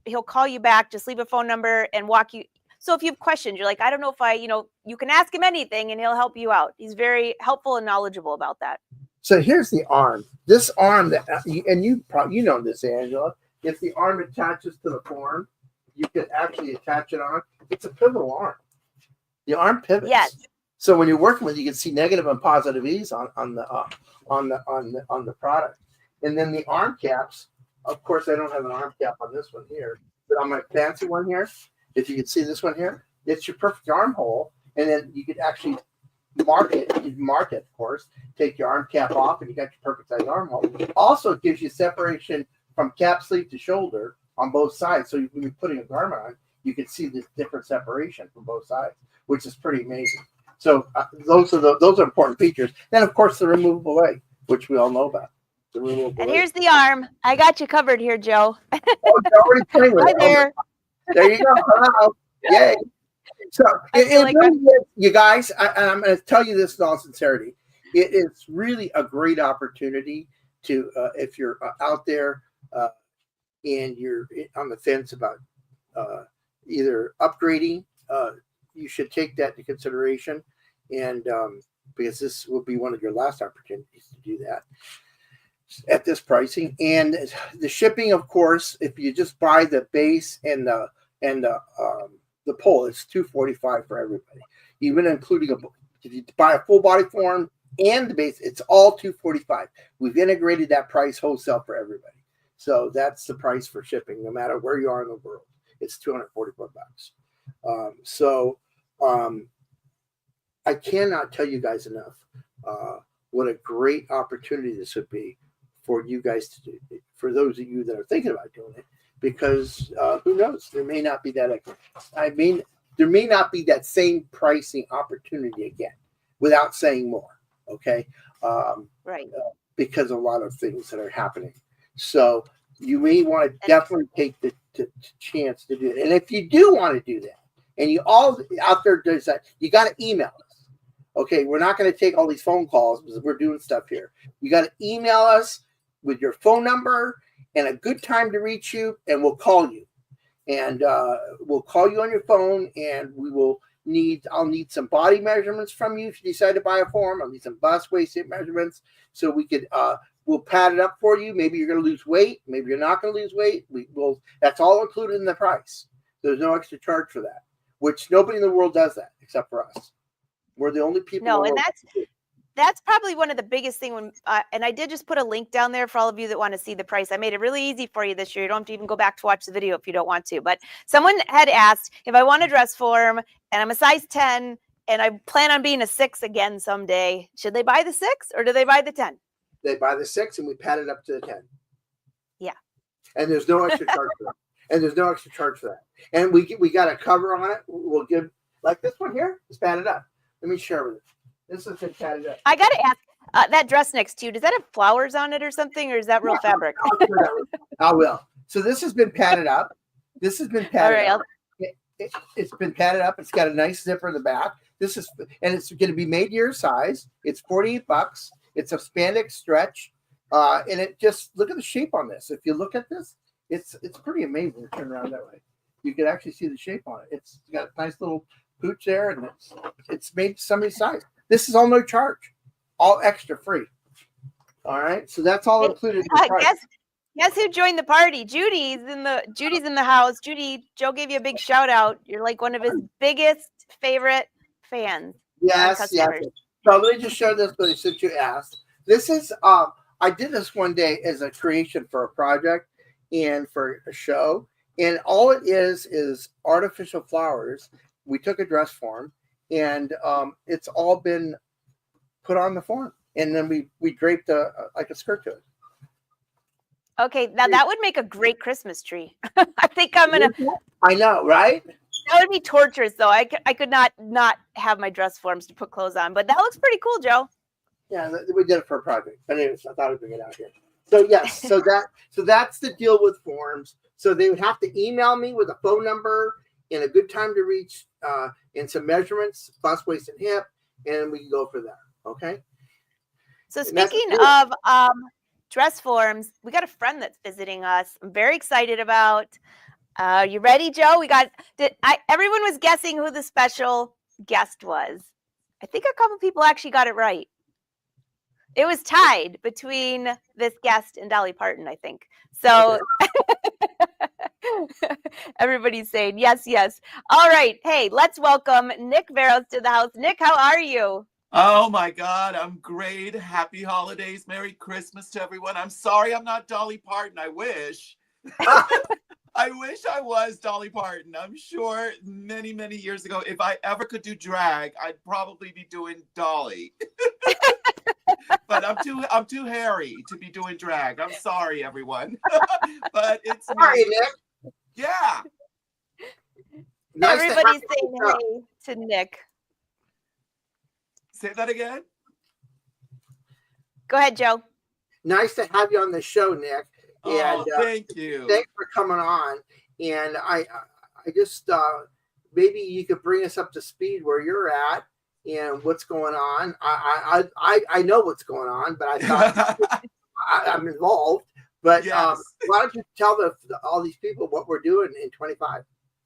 he'll call you back. Just leave a phone number and walk you. So if you have questions, you're like, I don't know if you can ask him anything and he'll help you out. He's very helpful and knowledgeable about that. So here's the arm. This arm that, and you know this, Angela. If the arm attaches to the form, you can actually attach it on. It's a pivotal arm. The arm pivots. Yes. So when you're working with it, you can see negative and positive E's on the product. And then the arm caps, of course, I don't have an arm cap on this one here, but on my fancy one here, if you can see this one here, it's your perfect armhole. And then you could actually mark it. You mark it, of course, take your arm cap off, and you got your perfect size armhole. Also, it gives you separation from cap sleeve to shoulder on both sides. So when you're putting a garment on, you can see this different separation from both sides, which is pretty amazing. So those are important features. Then, of course, the removable leg, which we all know about. The removable and leg. here's the arm. I got you covered here, Joe. Oh, you're already playing with Hi it. there. There you go. Hello. Yay. So you guys, I'm going to tell you this in all sincerity. It is really a great opportunity to, if you're out there and you're on the fence about either upgrading, you should take that into consideration, and because this will be one of your last opportunities to do that at this pricing. And the shipping, of course, if you just buy the base and the pole, it's $245 for everybody, even including if you buy a full body form and the base, it's all $245. We've integrated that price wholesale for everybody, so that's the price for shipping, no matter where you are in the world. It's $244. I cannot tell you guys enough what a great opportunity this would be for you guys to do, for those of you that are thinking about doing it, because who knows, there may not be that same pricing opportunity again, without saying more. Okay. Right. Because of a lot of things that are happening. So you may want to definitely take the chance to do it. And if you do want to do that, and you all out there does that, you got to email us. Okay, we're not going to take all these phone calls because we're doing stuff here. You got to email us with your phone number and a good time to reach you, and we'll call you. And we'll call you on your phone, and I'll need some body measurements from you if you decide to buy a form. I'll need some bust, waist, hip measurements, so we could we'll pad it up for you. Maybe you're going to lose weight. Maybe you're not going to lose weight. That's all included in the price. There's no extra charge for that, which nobody in the world does that except for us. We're the only people. No, and that's probably one of the biggest thing when, and I did just put a link down there for all of you that want to see the price. I made it really easy for you this year. You don't have to even go back to watch the video if you don't want to. But someone had asked if I want a dress form and I'm a size 10 and I plan on being a 6 again someday. Should they buy the 6 or do they buy the 10? They buy the 6 and we pad it up to the 10. Yeah. And there's no extra charge for that. And we got a cover on it. We'll give, like this one here is padded up. Let me share with you. This is padded up. I got to ask, that dress next to you, does that have flowers on it or something, or is that real fabric? I will. So this has been padded up. This has been padded up. It's been padded up. It's got a nice zipper in the back. And it's going to be made to your size. It's $48. It's a spandex stretch. And it just, look at the shape on this. If you look at this, it's pretty amazing. Turn around that way. You can actually see the shape on it. It's got a nice little pooch there, and it's made to somebody's size. This is all no charge, all extra free. All right, so that's all included in the price. Guess who joined the party? Judy's in the house. Judy, Joe gave you a big shout out. You're like one of his biggest favorite fans. Yes. So let me just show this, but since you asked, this is I did this one day as a creation for a project and for a show, and all it is artificial flowers. We took a dress form, and it's all been put on the form, and then we draped like a skirt to it. Okay, now that would make a great Christmas tree. I think I'm gonna. I know, right? That would be torturous, though. I could not have my dress forms to put clothes on, but that looks pretty cool, Joe. Yeah, we did it for a project. But anyways, I thought I'd bring it out here. So yes, so that's the deal with forms. So they would have to email me with a phone number and a good time to reach, and some measurements, bust, waist, and hip, and we can go for that. Okay. So speaking of dress forms, we got a friend that's visiting us. I'm very excited about. You ready, Joe? Everyone was guessing who the special guest was. I think a couple people actually got it right. It was tied between this guest and Dolly Parton, I think. So everybody's saying yes, yes. All right. Hey, let's welcome Nick Verreos to the house. Nick, how are you? Oh my God, I'm great. Happy holidays. Merry Christmas to everyone. I'm sorry I'm not Dolly Parton. I wish. I wish I was Dolly Parton. I'm sure many, many years ago, if I ever could do drag, I'd probably be doing Dolly. But I'm too hairy to be doing drag. I'm sorry, everyone. But it's sorry, Nick. Yeah. Nice Everybody's saying hey to Nick. Say that again. Go ahead, Joe. Nice to have you on the show, Nick. And, thank you. Thanks for coming on. And I just maybe you could bring us up to speed where you're at and what's going on. I know what's going on, but I thought I'm involved. But yes. Why don't you tell all these people what we're doing in 25?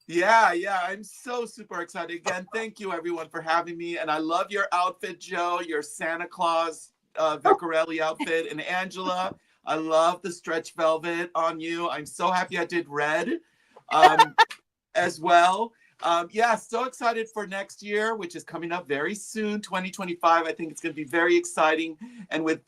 Yeah, I'm so super excited. Again, thank you everyone for having me. And I love your outfit, Joe, your Santa Claus Vecchiarelli outfit. And Angela, I love the stretch velvet on you. I'm so happy I did red as well. So excited for next year, which is coming up very soon, 2025. I think it's going to be very exciting. And with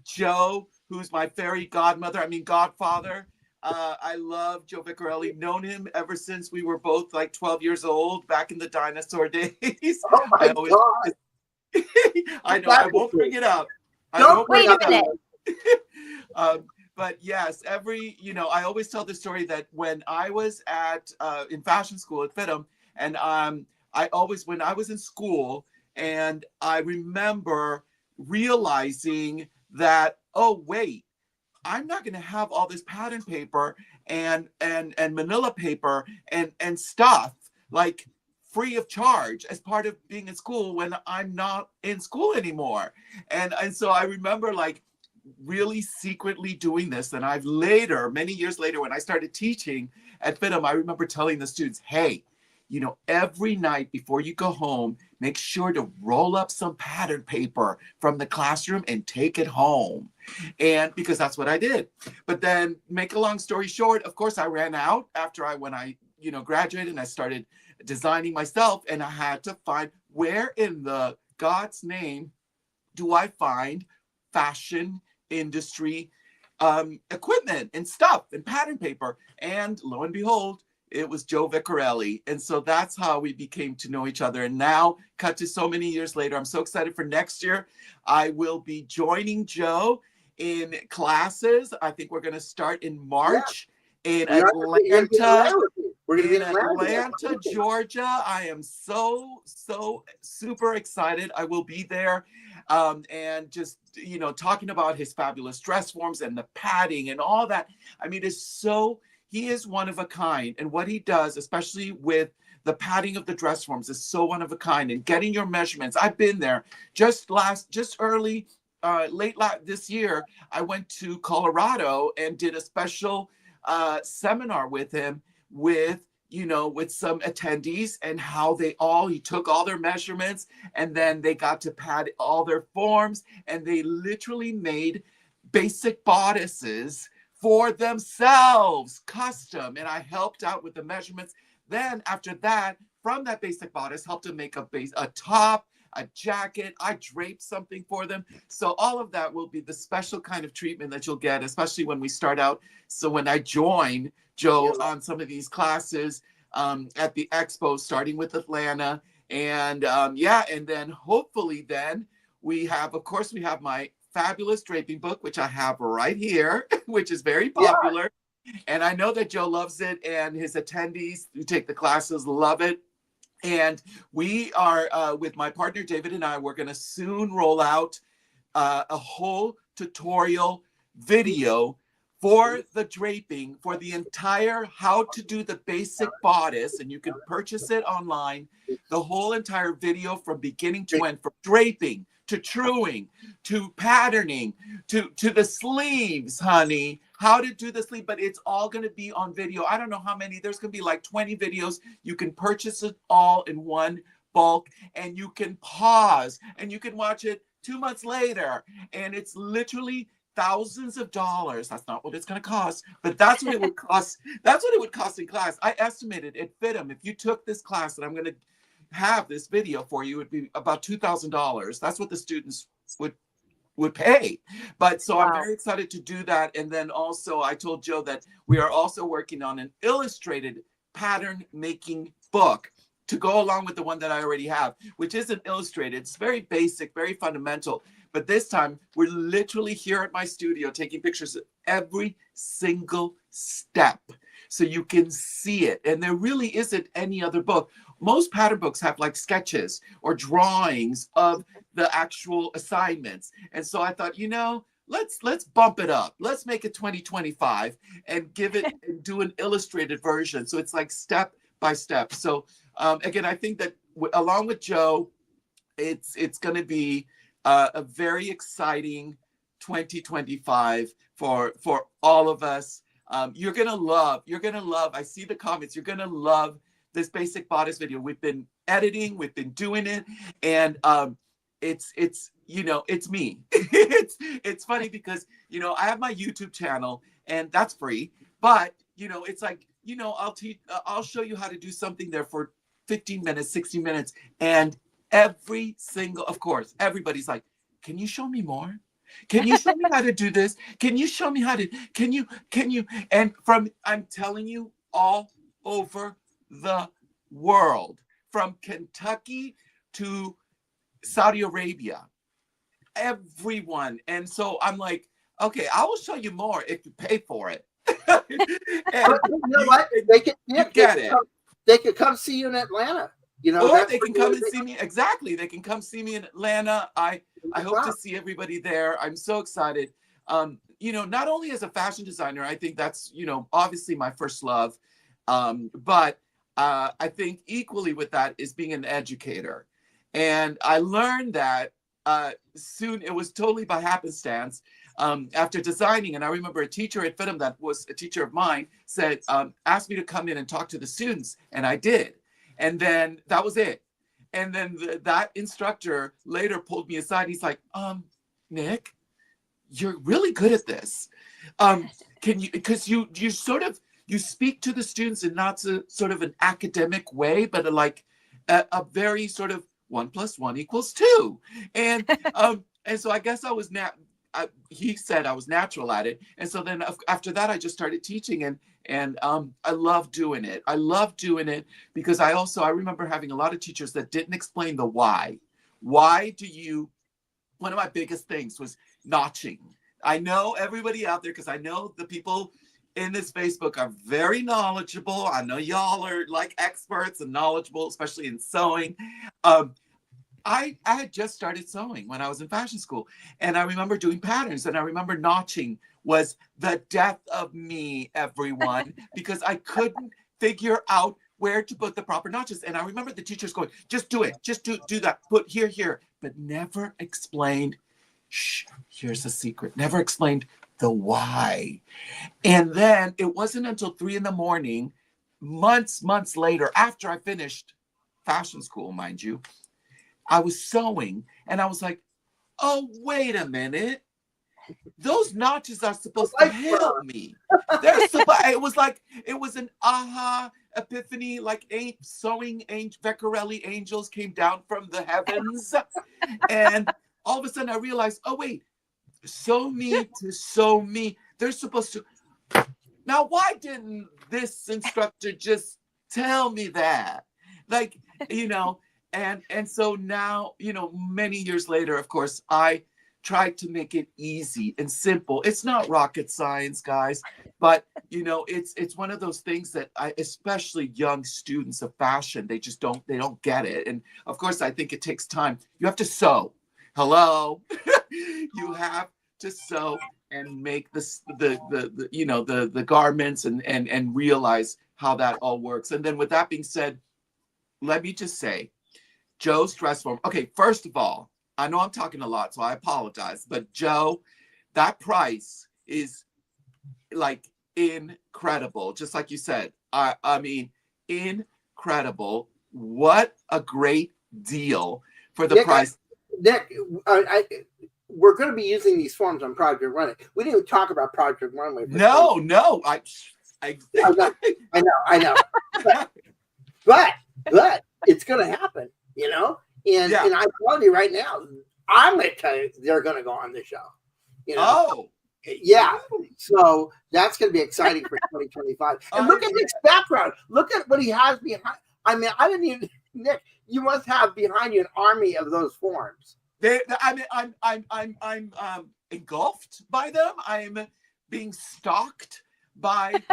Joe, who's my fairy godfather. I love Joe Vecchiarelli. Known him ever since we were both like 12 years old, back in the dinosaur days. Oh my God. I know. I won't bring it up. Wait a minute. But yes, I always tell the story that when I was in fashion school at FITM, and when I was in school, and I remember realizing that, oh wait, I'm not going to have all this pattern paper and manila paper and stuff like free of charge as part of being in school when I'm not in school anymore. And so I remember like really secretly doing this. And I've later, many years later, when I started teaching at FITM, I remember telling the students, hey, every night before you go home, make sure to roll up some pattern paper from the classroom and take it home. And because that's what I did. But then, make a long story short, of course, I ran out when I graduated, and I started designing myself. And I had to find, where in the God's name do I find fashion industry equipment and stuff and pattern paper? And lo and behold, it was Joe Vecchiarelli. And so that's how we became to know each other. And now, cut to so many years later, I'm so excited for next year. I will be joining Joe in classes. I think we're going to start in March in Atlanta. We're going to be in Atlanta, Georgia. I am so super excited. I will be there. And just, talking about his fabulous dress forms and the padding and all that. I mean, he is one of a kind, and what he does, especially with the padding of the dress forms, is so one of a kind. And getting your measurements, I've been there. Late this year, I went to Colorado and did a special seminar with him, with some attendees, and how he took all their measurements, and then they got to pad all their forms, and they literally made basic bodices for themselves, custom. And I helped out with the measurements. Then after that, from that basic bodice, helped them make a top, a jacket. I draped something for them. So all of that will be the special kind of treatment that you'll get, especially when we start out. So when I join Joe on some of these classes at the expo, starting with Atlanta, and and then hopefully then we have my fabulous draping book, which I have right here, which is very popular. And I know that Joe loves it, and his attendees who take the classes love it. And we are, with my partner David and I, we're going to soon roll out a whole tutorial video for the draping, for the entire how to do the basic bodice, and you can purchase it online, the whole entire video from beginning to end, from draping to truing to patterning to the sleeves, honey, how to do the sleeve, but it's all going to be on video. I don't know how many, there's going to be like 20 videos. You can purchase it all in one bulk, and you can pause and you can watch it 2 months later, and it's literally thousands of dollars. That's not what it's going to cost, but that's what it would cost. That's what it would cost in class. I estimated at FITM, if you took this class that I'm going to have this video for you, it would be about $2,000. That's what the students would pay. But so I'm very excited to do that. And then also I told Joe that we are also working on an illustrated pattern making book to go along with the one that I already have, which isn't illustrated. It's very basic, very fundamental. But this time, we're literally here at my studio taking pictures of every single step so you can see it. And there really isn't any other book. Most pattern books have like sketches or drawings of the actual assignments. And so I thought, you know, let's bump it up. Let's make it 2025 and give it and do an illustrated version. So it's like step by step. So again, I think that along with Joe, it's going to be a very exciting 2025 for all of us. You're gonna love, I see the comments, you're gonna love this basic bodice video. We've been editing, we've been doing it, and it's you know, it's me. it's funny because, you know, I have my YouTube channel and that's free, but you know, it's like, you know, I'll show you how to do something there for 15 minutes, 60 minutes, and every single, of course, everybody's like, can you show me more? Can you show me how to do this? Can you show me how to, can you, and I'm telling you, all over the world, from Kentucky to Saudi Arabia, everyone. And so I'm like, okay, I will show you more if you pay for it. And you know what? They could come see you in Atlanta. You know, or they can come and see me. Exactly. They can come see me in Atlanta. I hope to see everybody there. I'm so excited. You know, not only as a fashion designer, I think that's, you know, obviously my first love. But I think equally with that is being an educator. And I learned that soon. It was totally by happenstance. After designing, and I remember a teacher at FITM that was a teacher of mine said, asked me to come in and talk to the students, and I did. And then that was it. And then that instructor later pulled me aside. He's like, Nick, you're really good at this. Can you, because you sort of, you speak to the students in not sort of an academic way, but like a very sort of 1 + 1 = 2. And so I guess I was he said I was natural at it. And so then after that, I just started teaching, and I love doing it. I love doing it because I remember having a lot of teachers that didn't explain the why. Why do you, one of my biggest things was notching. I know everybody out there, because I know the people in this Facebook are very knowledgeable. I know y'all are like experts and knowledgeable, especially in sewing. I had just started sewing when I was in fashion school, and I remember doing patterns, and I remember notching was the death of me, everyone, because I couldn't figure out where to put the proper notches. And I remember the teachers going, just do it, just do that, put here, but never explained, here's the secret, never explained the why. And then it wasn't until 3 a.m, months later, after I finished fashion school, mind you, I was sewing, and I was like, oh, wait a minute. Those notches are supposed to help me. It was an aha epiphany, like sewing Vecchiarelli angels came down from the heavens. And all of a sudden I realized, oh, wait, sew me to sew me. They're supposed to. Now, why didn't this instructor just tell me that? Like, you know, and so now, you know, many years later, of course, I tried to make it easy and simple. It's not rocket science, guys, but you know, it's one of those things that especially young students of fashion, they don't get it. And of course, I think it takes time. You have to sew. Hello, you have to sew and make the you know, the garments and realize how that all works. And then with that being said, let me just say, Joe's dress form. Okay, first of all, I know I'm talking a lot, so I apologize. But Joe, that price is like incredible. Just like you said, I mean, incredible. What a great deal for the Nick, price. Nick, we're going to be using these forms on Project Runway. We didn't even talk about Project Runway. No, I know. But it's going to happen, you know? And I'm telling you right now, I'm going to tell you they're going to go on the show. You know? Oh. Yeah. So that's going to be exciting for 2025. And look at Nick's background. Look at what he has behind. I mean, I didn't even, Nick, you must have behind you an army of those forms. I'm engulfed by them. I'm being stalked by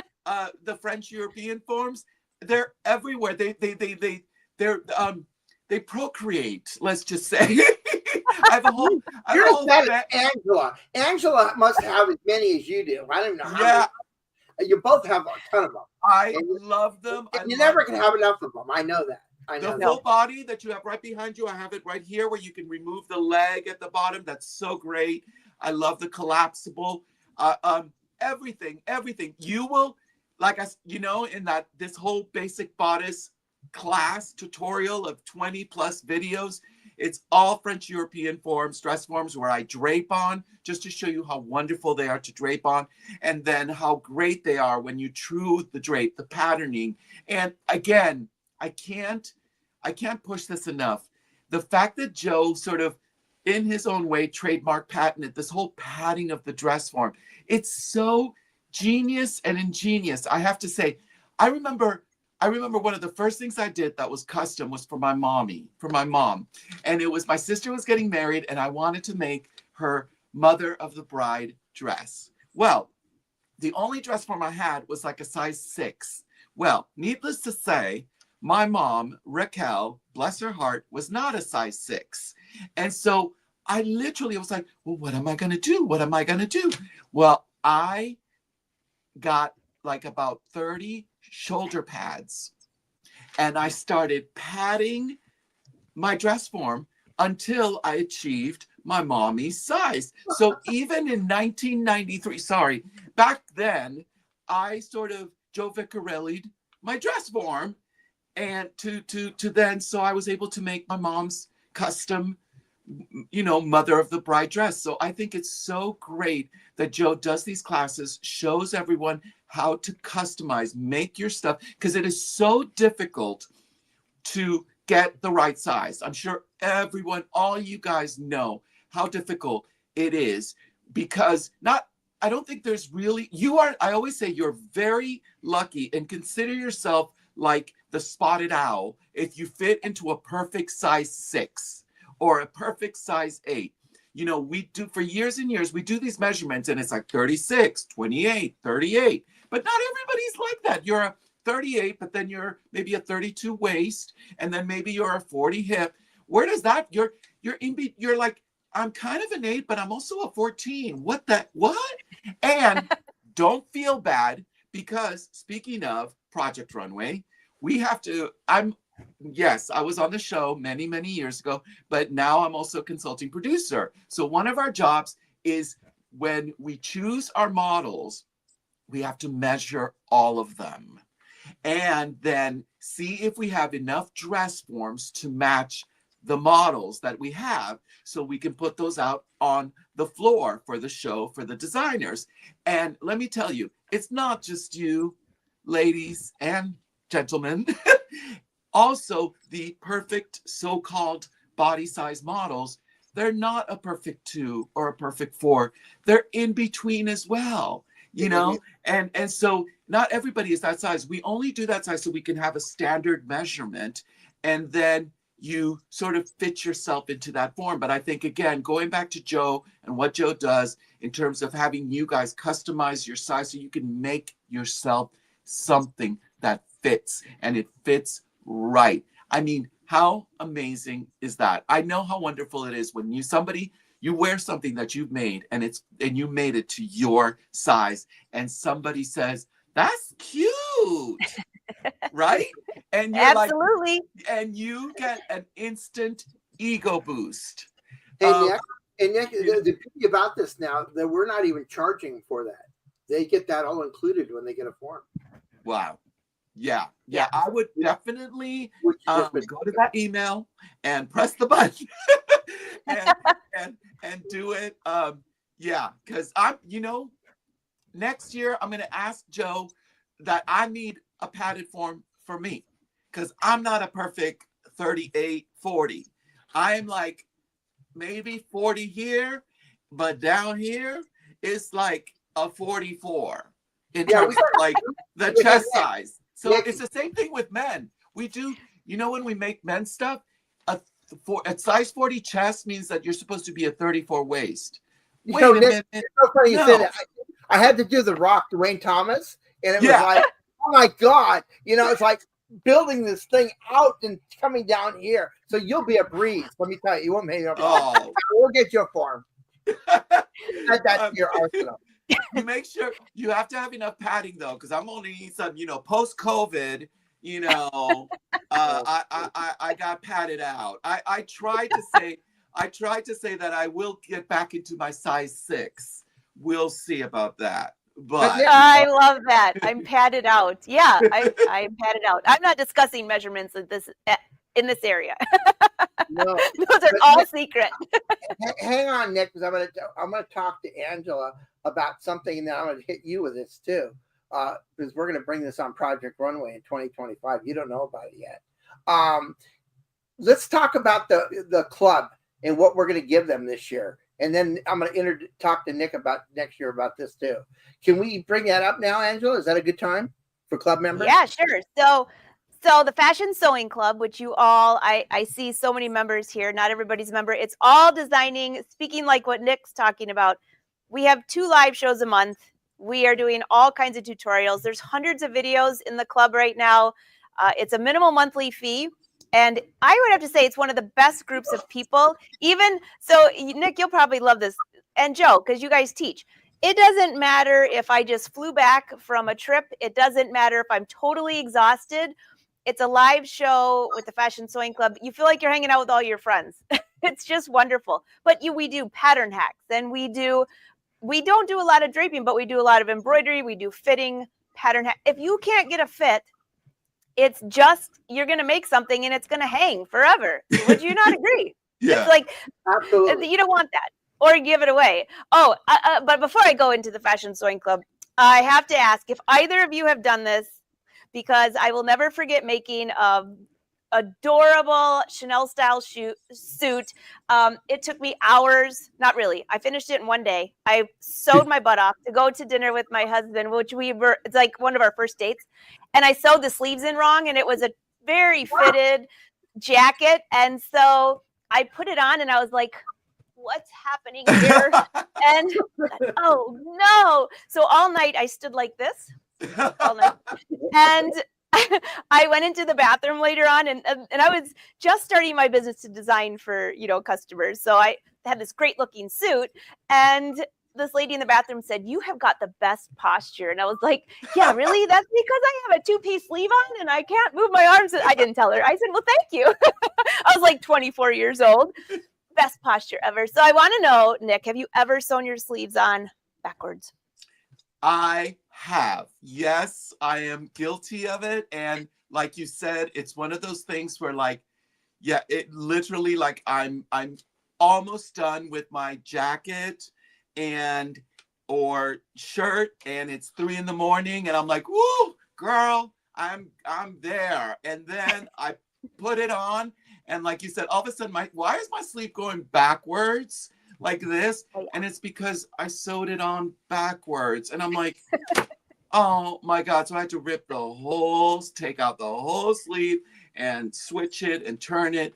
the French European forms. They're everywhere. They procreate. Let's just say. I have a whole. Angela. Angela must have as many as you do. I don't know how. Yeah. Many. You both have a ton of them. I love them. You never can have enough of them. I know that. The full body that you have right behind you, I have it right here where you can remove the leg at the bottom. That's so great. I love the collapsible. Everything. You will, like you know, in this whole basic bodice class tutorial of 20 plus videos, it's all French European forms, dress forms where I drape on just to show you how wonderful they are to drape on, and then how great they are when you true the drape, the patterning. And again, I can't push this enough. The fact that Joe sort of, in his own way, trademark patented this whole padding of the dress form. It's so genius and ingenious. I have to say, I remember one of the first things I did that was custom was for my mom. And it was, my sister was getting married and I wanted to make her mother of the bride dress. Well, the only dress form I had was like a size 6. Well, needless to say, my mom, Raquel, bless her heart, was not a size 6. And so I literally was like, well, what am I going to do? What am I going to do? Well, I got like about 30 shoulder pads and I started padding my dress form until I achieved my mommy's size. So even in 1993, back then, I sort of Joe Vecchiarelli'd my dress form. And to then, so I was able to make my mom's custom, you know, mother of the bride dress. So I think it's so great that Joe does these classes, shows everyone how to customize, make your stuff, because it is so difficult to get the right size. I'm sure everyone, all you guys know how difficult it is, because I don't think there's really, I always say you're very lucky, and consider yourself like the spotted owl if you fit into a perfect size 6 or a perfect size 8. You know, we do, for years and years, we do these measurements and it's like 36, 28, 38. But not everybody's like that. You're a 38, but then you're maybe a 32 waist, and then maybe you're a 40 hip. Where does that, you're like, I'm kind of an 8, but I'm also a 14. What? And don't feel bad, because speaking of Project Runway, we have to, yes, I was on the show many, many years ago, but now I'm also a consulting producer. So one of our jobs is when we choose our models, we have to measure all of them and then see if we have enough dress forms to match the models that we have, so we can put those out on the floor for the show for the designers. And let me tell you, it's not just you, ladies and gentlemen. Also, the perfect so-called body size models, they're not a perfect 2 or a perfect 4. They're in between as well, you know? And so not everybody is that size. We only do that size so we can have a standard measurement. And then you sort of fit yourself into that form. But I think, again, going back to Joe and what Joe does in terms of having you guys customize your size so you can make yourself something that fits, and it fits right. I mean, how amazing is that? I know how wonderful it is when you wear something that you've made, and you made it to your size, and somebody says, "That's cute." Right? And you're Absolutely. and you get an instant ego boost. Hey, Nick, the beauty about this now that we're not even charging for that. They get that all included when they get a form. Wow. Yeah. I would definitely go to that email and press the button and do it. Because next year I'm going to ask Joe that I need a padded form for me, because I'm not a perfect 38, 40. I'm like maybe 40 here, but down here it's like a 44 in terms of like the chest size. So it's the same thing with men. We do, when we make men's stuff, a size 40 chest means that you're supposed to be a 34 waist. Wait a minute. It's so funny you said that. I had to do The Rock, Dwayne Thomas, and it was like, oh my God, it's like building this thing out and coming down here. So you'll be a breeze. Let me tell you, you won't make it. We'll get you a form. Add that to your arsenal. You make sure you have to have enough padding though, because I'm only need some, post COVID, I got padded out. I tried to say that I will get back into my size 6. We'll see about that. But I love that. I'm padded out. Yeah, I'm padded out. I'm not discussing measurements in this area. No, those are all secret. Hang on, Nick, because I'm gonna talk to Angela about something, and then I'm gonna hit you with this too, because we're gonna bring this on Project Runway in 2025. You don't know about it yet. Let's talk about the club and what we're gonna give them this year. And then I'm going to talk to Nick about next year about this too. Can we bring that up now, Angela? Is that a good time for club members? Yeah, sure. So the Fashion Sewing Club, which you all, I see so many members here. Not everybody's a member. It's all designing, speaking like what Nick's talking about. We have 2 live shows a month. We are doing all kinds of tutorials. There's hundreds of videos in the club right now. It's a minimal monthly fee. And I would have to say it's one of the best groups of people. Even so, Nick, you'll probably love this. And Joe, because you guys teach. It doesn't matter if I just flew back from a trip. It doesn't matter if I'm totally exhausted. It's a live show with the Fashion Sewing Club. You feel like you're hanging out with all your friends. It's just wonderful. But we do pattern hacks, and we don't do a lot of draping, but we do a lot of embroidery. We do fitting, pattern hack. If you can't get a fit, it's just, you're going to make something and it's going to hang forever. Would you not agree? Yeah. It's like, absolutely. You don't want that, or give it away. But before I go into the Fashion Sewing Club, I have to ask if either of you have done this, because I will never forget making adorable Chanel style suit. It took me hours. Not really. I finished it in one day. I sewed my butt off to go to dinner with my husband, it's like one of our first dates. And I sewed the sleeves in wrong, and it was a very fitted jacket. And so I put it on and I was like, what's happening here? And oh no. So all night I stood like this all night. And I went into the bathroom later on, and I was just starting my business to design for, customers. So I had this great looking suit, and this lady in the bathroom said, "You have got the best posture." And I was like, "Yeah, really? That's because I have a 2-piece sleeve on and I can't move my arms." I didn't tell her. I said, "Well, thank you." I was like 24 years old. Best posture ever. So I want to know, Nick, have you ever sewn your sleeves on backwards? I have. Yes, I am guilty of it. And like you said, it's one of those things where it literally, I'm almost done with my jacket or shirt, and it's 3 a.m. and I'm like, "Woo, girl, I'm there." And then I put it on, and like you said, all of a sudden why is my sleeve going backwards like this? And it's because I sewed it on backwards, and I'm like, oh my God. So I had to take out the whole sleeve and switch it and turn it.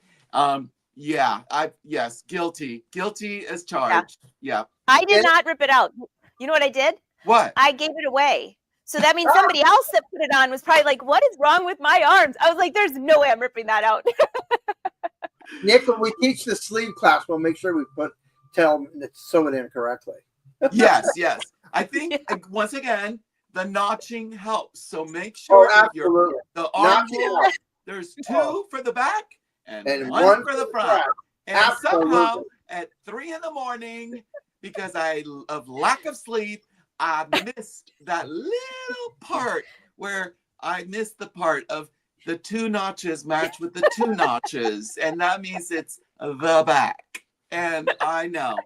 Yes, guilty as charged. Yeah. I did not rip it out. You know what I did? What? I gave it away. So that means somebody else that put it on was probably like, what is wrong with my arms? I was like, there's no way I'm ripping that out. Nick, when we teach the sleeve class, we'll make sure we tell them to sew it in correctly. Yes. I think once again, the notching helps. So make sure the armhole, there's 2 for the back and 1 for the front. And somehow at 3 a.m, because of lack of sleep, I missed that little part where I missed the part of the 2 notches match with the 2 notches. And that means it's the back. And I know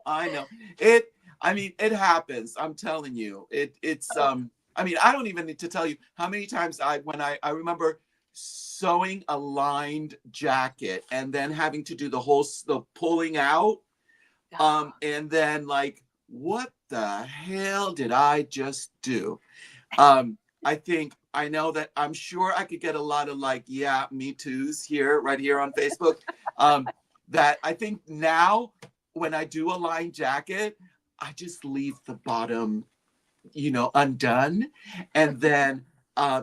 it. I mean, it happens. I'm telling you, it's I mean, I don't even need to tell you how many times I remember sewing a lined jacket and then having to do the pulling out. And then like, what the hell did I just do? I know that I'm sure I could get a lot of like, yeah, me too's right here on Facebook. That I think now when I do a lined jacket, I just leave the bottom, undone. And then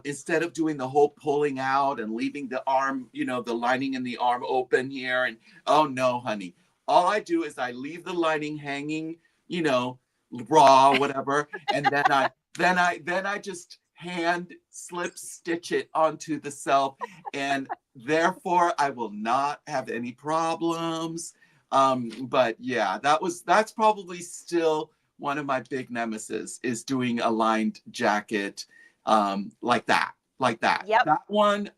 instead of doing the whole pulling out and leaving the arm, the lining in the arm open here. And oh no, honey, all I do is I leave the lining hanging, raw, whatever. And then I just hand slip stitch it onto the self. And therefore I will not have any problems. But yeah, that's probably still one of my big nemesis is doing a lined jacket like that. Yep. That one,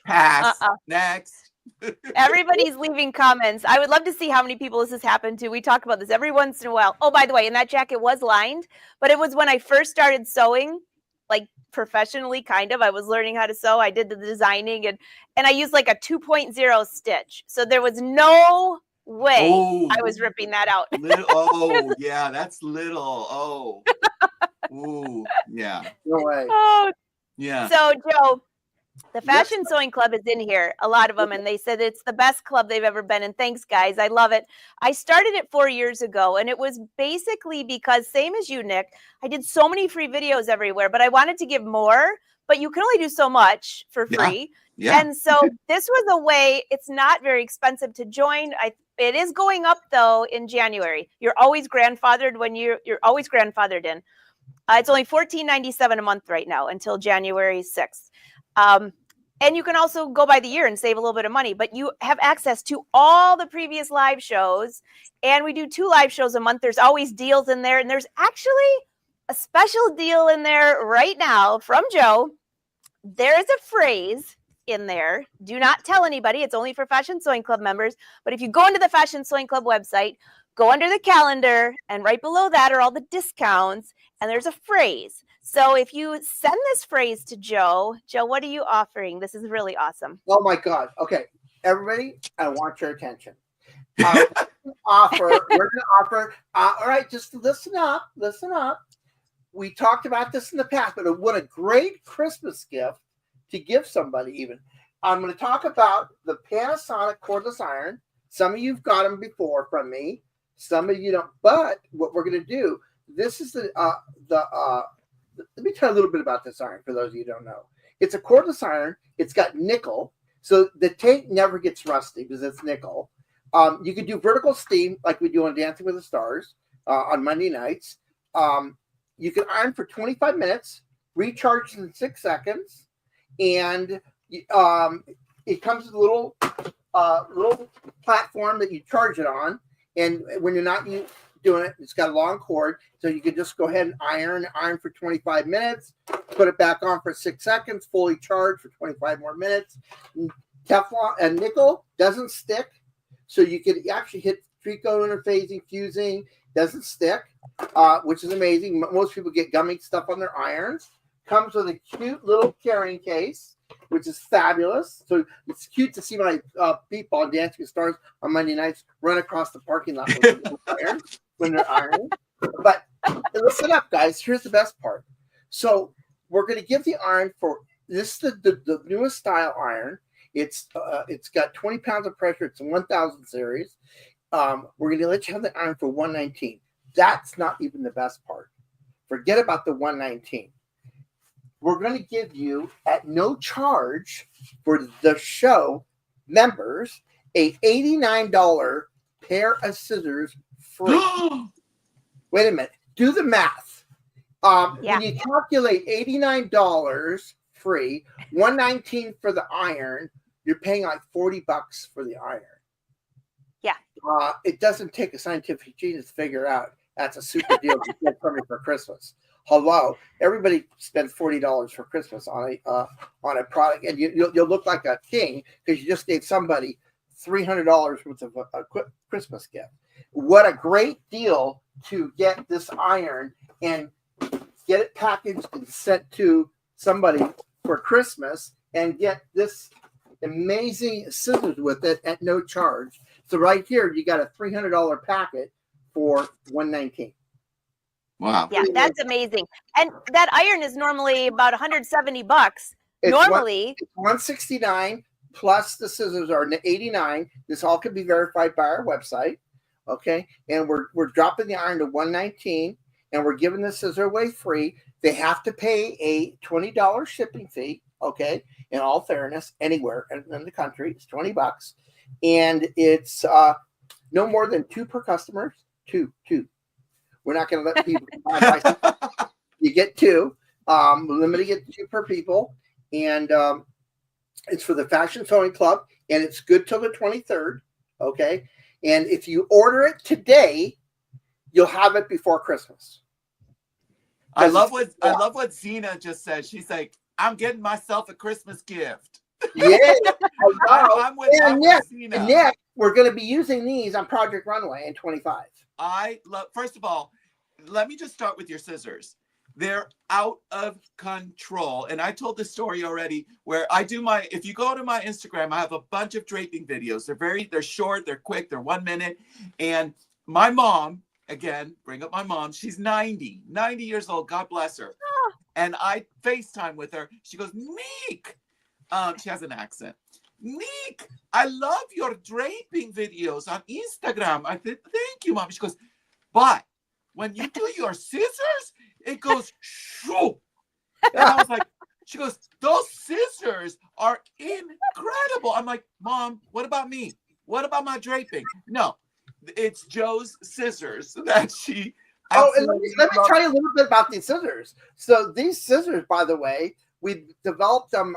pass. Next. Everybody's leaving comments. I would love to see how many people this has happened to. We talk about this every once in a while. Oh, by the way, and that jacket was lined, but it was when I first started sewing, like professionally, kind of. I was learning how to sew. I did the designing and I used like a 2.0 stitch. So there was no way I was ripping that out. Yeah, that's little. Ooh, yeah. No way. Oh, yeah. So, Joe, the Fashion Sewing Club is in here, a lot of them, and they said it's the best club they've ever been in. Thanks, guys. I love it. I started it 4 years ago, and it was basically because, same as you, Nick, I did so many free videos everywhere, but I wanted to give more, but you can only do so much for free. Yeah. And so this was a way, it's not very expensive to join. It is going up, though, in January. You're always grandfathered when you're always grandfathered in. It's only $14.97 a month right now until January 6th. And you can also go by the year and save a little bit of money, but you have access to all the previous live shows. And we do 2 live shows a month. There's always deals in there. And there's actually a special deal in there right now from Joe. There is a phrase in there. Do not tell anybody. It's only for Fashion Sewing Club members. But if you go into the Fashion Sewing Club website, go under the calendar, and right below that are all the discounts. And there's a phrase. So if you send this phrase to Joe, what are you offering? This is really awesome. Oh my God. Okay. Everybody, I want your attention. We're going to offer, all right, just listen up. We talked about this in the past, but what a great Christmas gift to give somebody even. I'm going to talk about the Panasonic cordless iron. Some of you've got them before from me. Some of you don't. But what we're going to do, this is let me tell you a little bit about this iron for those of you who don't know. It's a cordless iron. It's got nickel. So the tank never gets rusty because it's nickel. You can do vertical steam like we do on Dancing with the Stars on Monday nights. You can iron for 25 minutes, recharge in 6 seconds. And it comes with a little platform that you charge it on. And when you're not doing it, it's got a long cord, so you can just go ahead and iron for 25 minutes, put it back on for 6 seconds, fully charged for 25 more minutes. Teflon and nickel doesn't stick, so you can actually hit Trico interfacing, fusing, doesn't stick, which is amazing. Most people get gummy stuff on their irons. Comes with a cute little carrying case, which is fabulous. So it's cute to see my people on Dancing with Stars on Monday nights run across the parking lot with iron when they're ironing. But listen up, guys. Here's the best part. So we're going to give the iron for this is the newest style iron. It's got 20 pounds of pressure. It's a 1000 series. We're going to let you have the iron for $119. That's not even the best part. Forget about the $119. We're going to give you at no charge for the show members a $89 pair of scissors free. Wait a minute. Do the math. When you calculate $89 free, $119 for the iron, you're paying like $40 for the iron. Yeah. It doesn't take a scientific genius to figure out that's a super deal to get something for Christmas. Hello, everybody spends $40 for Christmas on a product, and you'll look like a king because you just gave somebody $300 worth of a Christmas gift. What a great deal to get this iron and get it packaged and sent to somebody for Christmas, and get this amazing scissors with it at no charge. So right here, you got a $300 packet for $119. Wow. Yeah, that's amazing. And that iron is normally about $170. It's Normally, it's $169 plus the scissors are $89. This all can be verified by our website. Okay, and we're dropping the iron to $119, and we're giving the scissor away free. They have to pay a $20 shipping fee. Okay, in all fairness, anywhere in the country, it's $20, and it's no more than 2 per customer. Two. We're not going to let people buy. You get 2. Limiting it to 2 per people, and it's for the Fashion Sewing Club, and it's good till the 23rd. Okay, and if you order it today, you'll have it before Christmas. I love what Zena just said. She's like, I'm getting myself a Christmas gift. Yeah, I'm with Zena. Nick, we're going to be using these on Project Runway in 25. I love. First of all, let me just start with your scissors. They're out of control. And I told this story already where I do if you go to my Instagram, I have a bunch of draping videos. They're short, they're quick, they're 1 minute. And my mom, again, bring up my mom, she's 90 years old. God bless her. And I FaceTime with her. She goes, Nick, she has an accent. Nick, I love your draping videos on Instagram. I said, thank you, Mom. She goes, but when you do your scissors, it goes shoo. And I was like, she goes, those scissors are incredible. I'm like, Mom, what about me? What about my draping? No, it's Joe's scissors that she. Oh, and let me tell you a little bit about these scissors. So these scissors, by the way, we developed them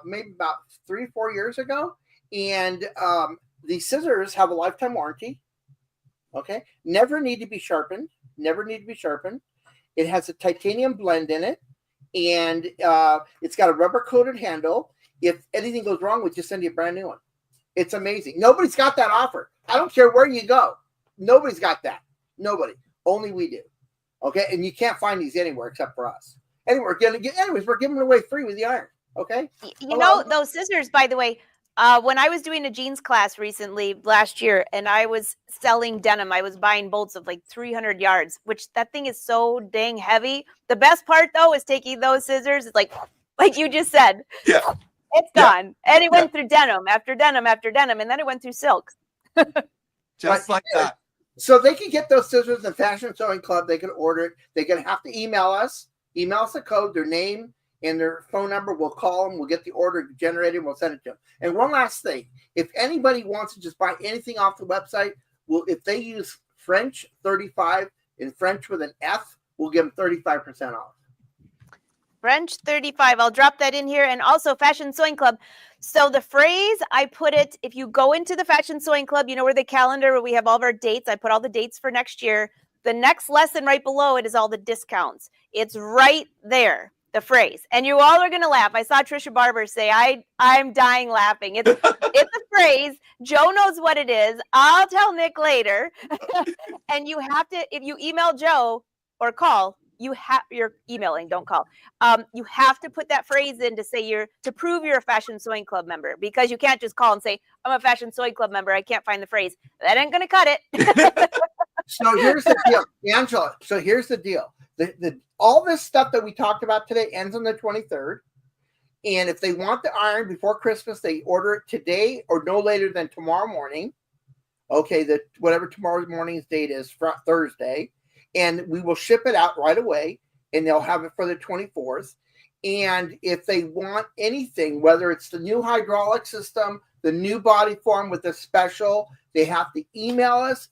maybe about 3 or 4 years ago, and these scissors have a lifetime warranty. Okay, never need to be sharpened. It has a titanium blend in it, and it's got a rubber coated handle. If anything goes wrong, we just send you a brand new one. It's amazing. Nobody's got that offer. I don't care where you go. Nobody's got that. Nobody. Only we do. Okay, and you can't find these anywhere except for us. Anyway, we're giving it away free with the iron. Okay. You know, those scissors, by the way, when I was doing a jeans class recently last year, and I was selling denim, I was buying bolts of like 300 yards, which that thing is so dang heavy. The best part, though, is taking those scissors. It's like you just said. Yeah. It's gone. And it went through denim after denim after denim, and then it went through silk. Just like that. So they can get those scissors in Fashion Sewing Club. They can order it. They're going to have to email us the code, their name, and their phone number. We'll call them. We'll get the order generated. And we'll send it to them. And one last thing. If anybody wants to just buy anything off the website, if they use French 35 in French with an F, we'll give them 35% off. French 35. I'll drop that in here. And also Fashion Sewing Club. So the phrase, I put it, if you go into the Fashion Sewing Club, you know where the calendar where we have all of our dates. I put all the dates for next year. The next lesson right below it is all the discounts. It's right there, the phrase. And you all are going to laugh. I saw Trisha Barber say, I'm dying laughing. It's a phrase. Joe knows what it is. I'll tell Nick later. And you have to, if you email Joe or call, you're emailing, don't call. You have to put that phrase in to say to prove you're a Fashion Sewing Club member, because you can't just call and say, I'm a Fashion Sewing Club member. I can't find the phrase. That ain't going to cut it. So here's the deal, Angela. So here's the deal. All this stuff that we talked about today ends on the 23rd. And if they want the iron before Christmas, they order it today or no later than tomorrow morning. Okay, whatever tomorrow morning's date is, Thursday. And we will ship it out right away, and they'll have it for the 24th. And if they want anything, whether it's the new hydraulic system, the new body form with the special, they have to email us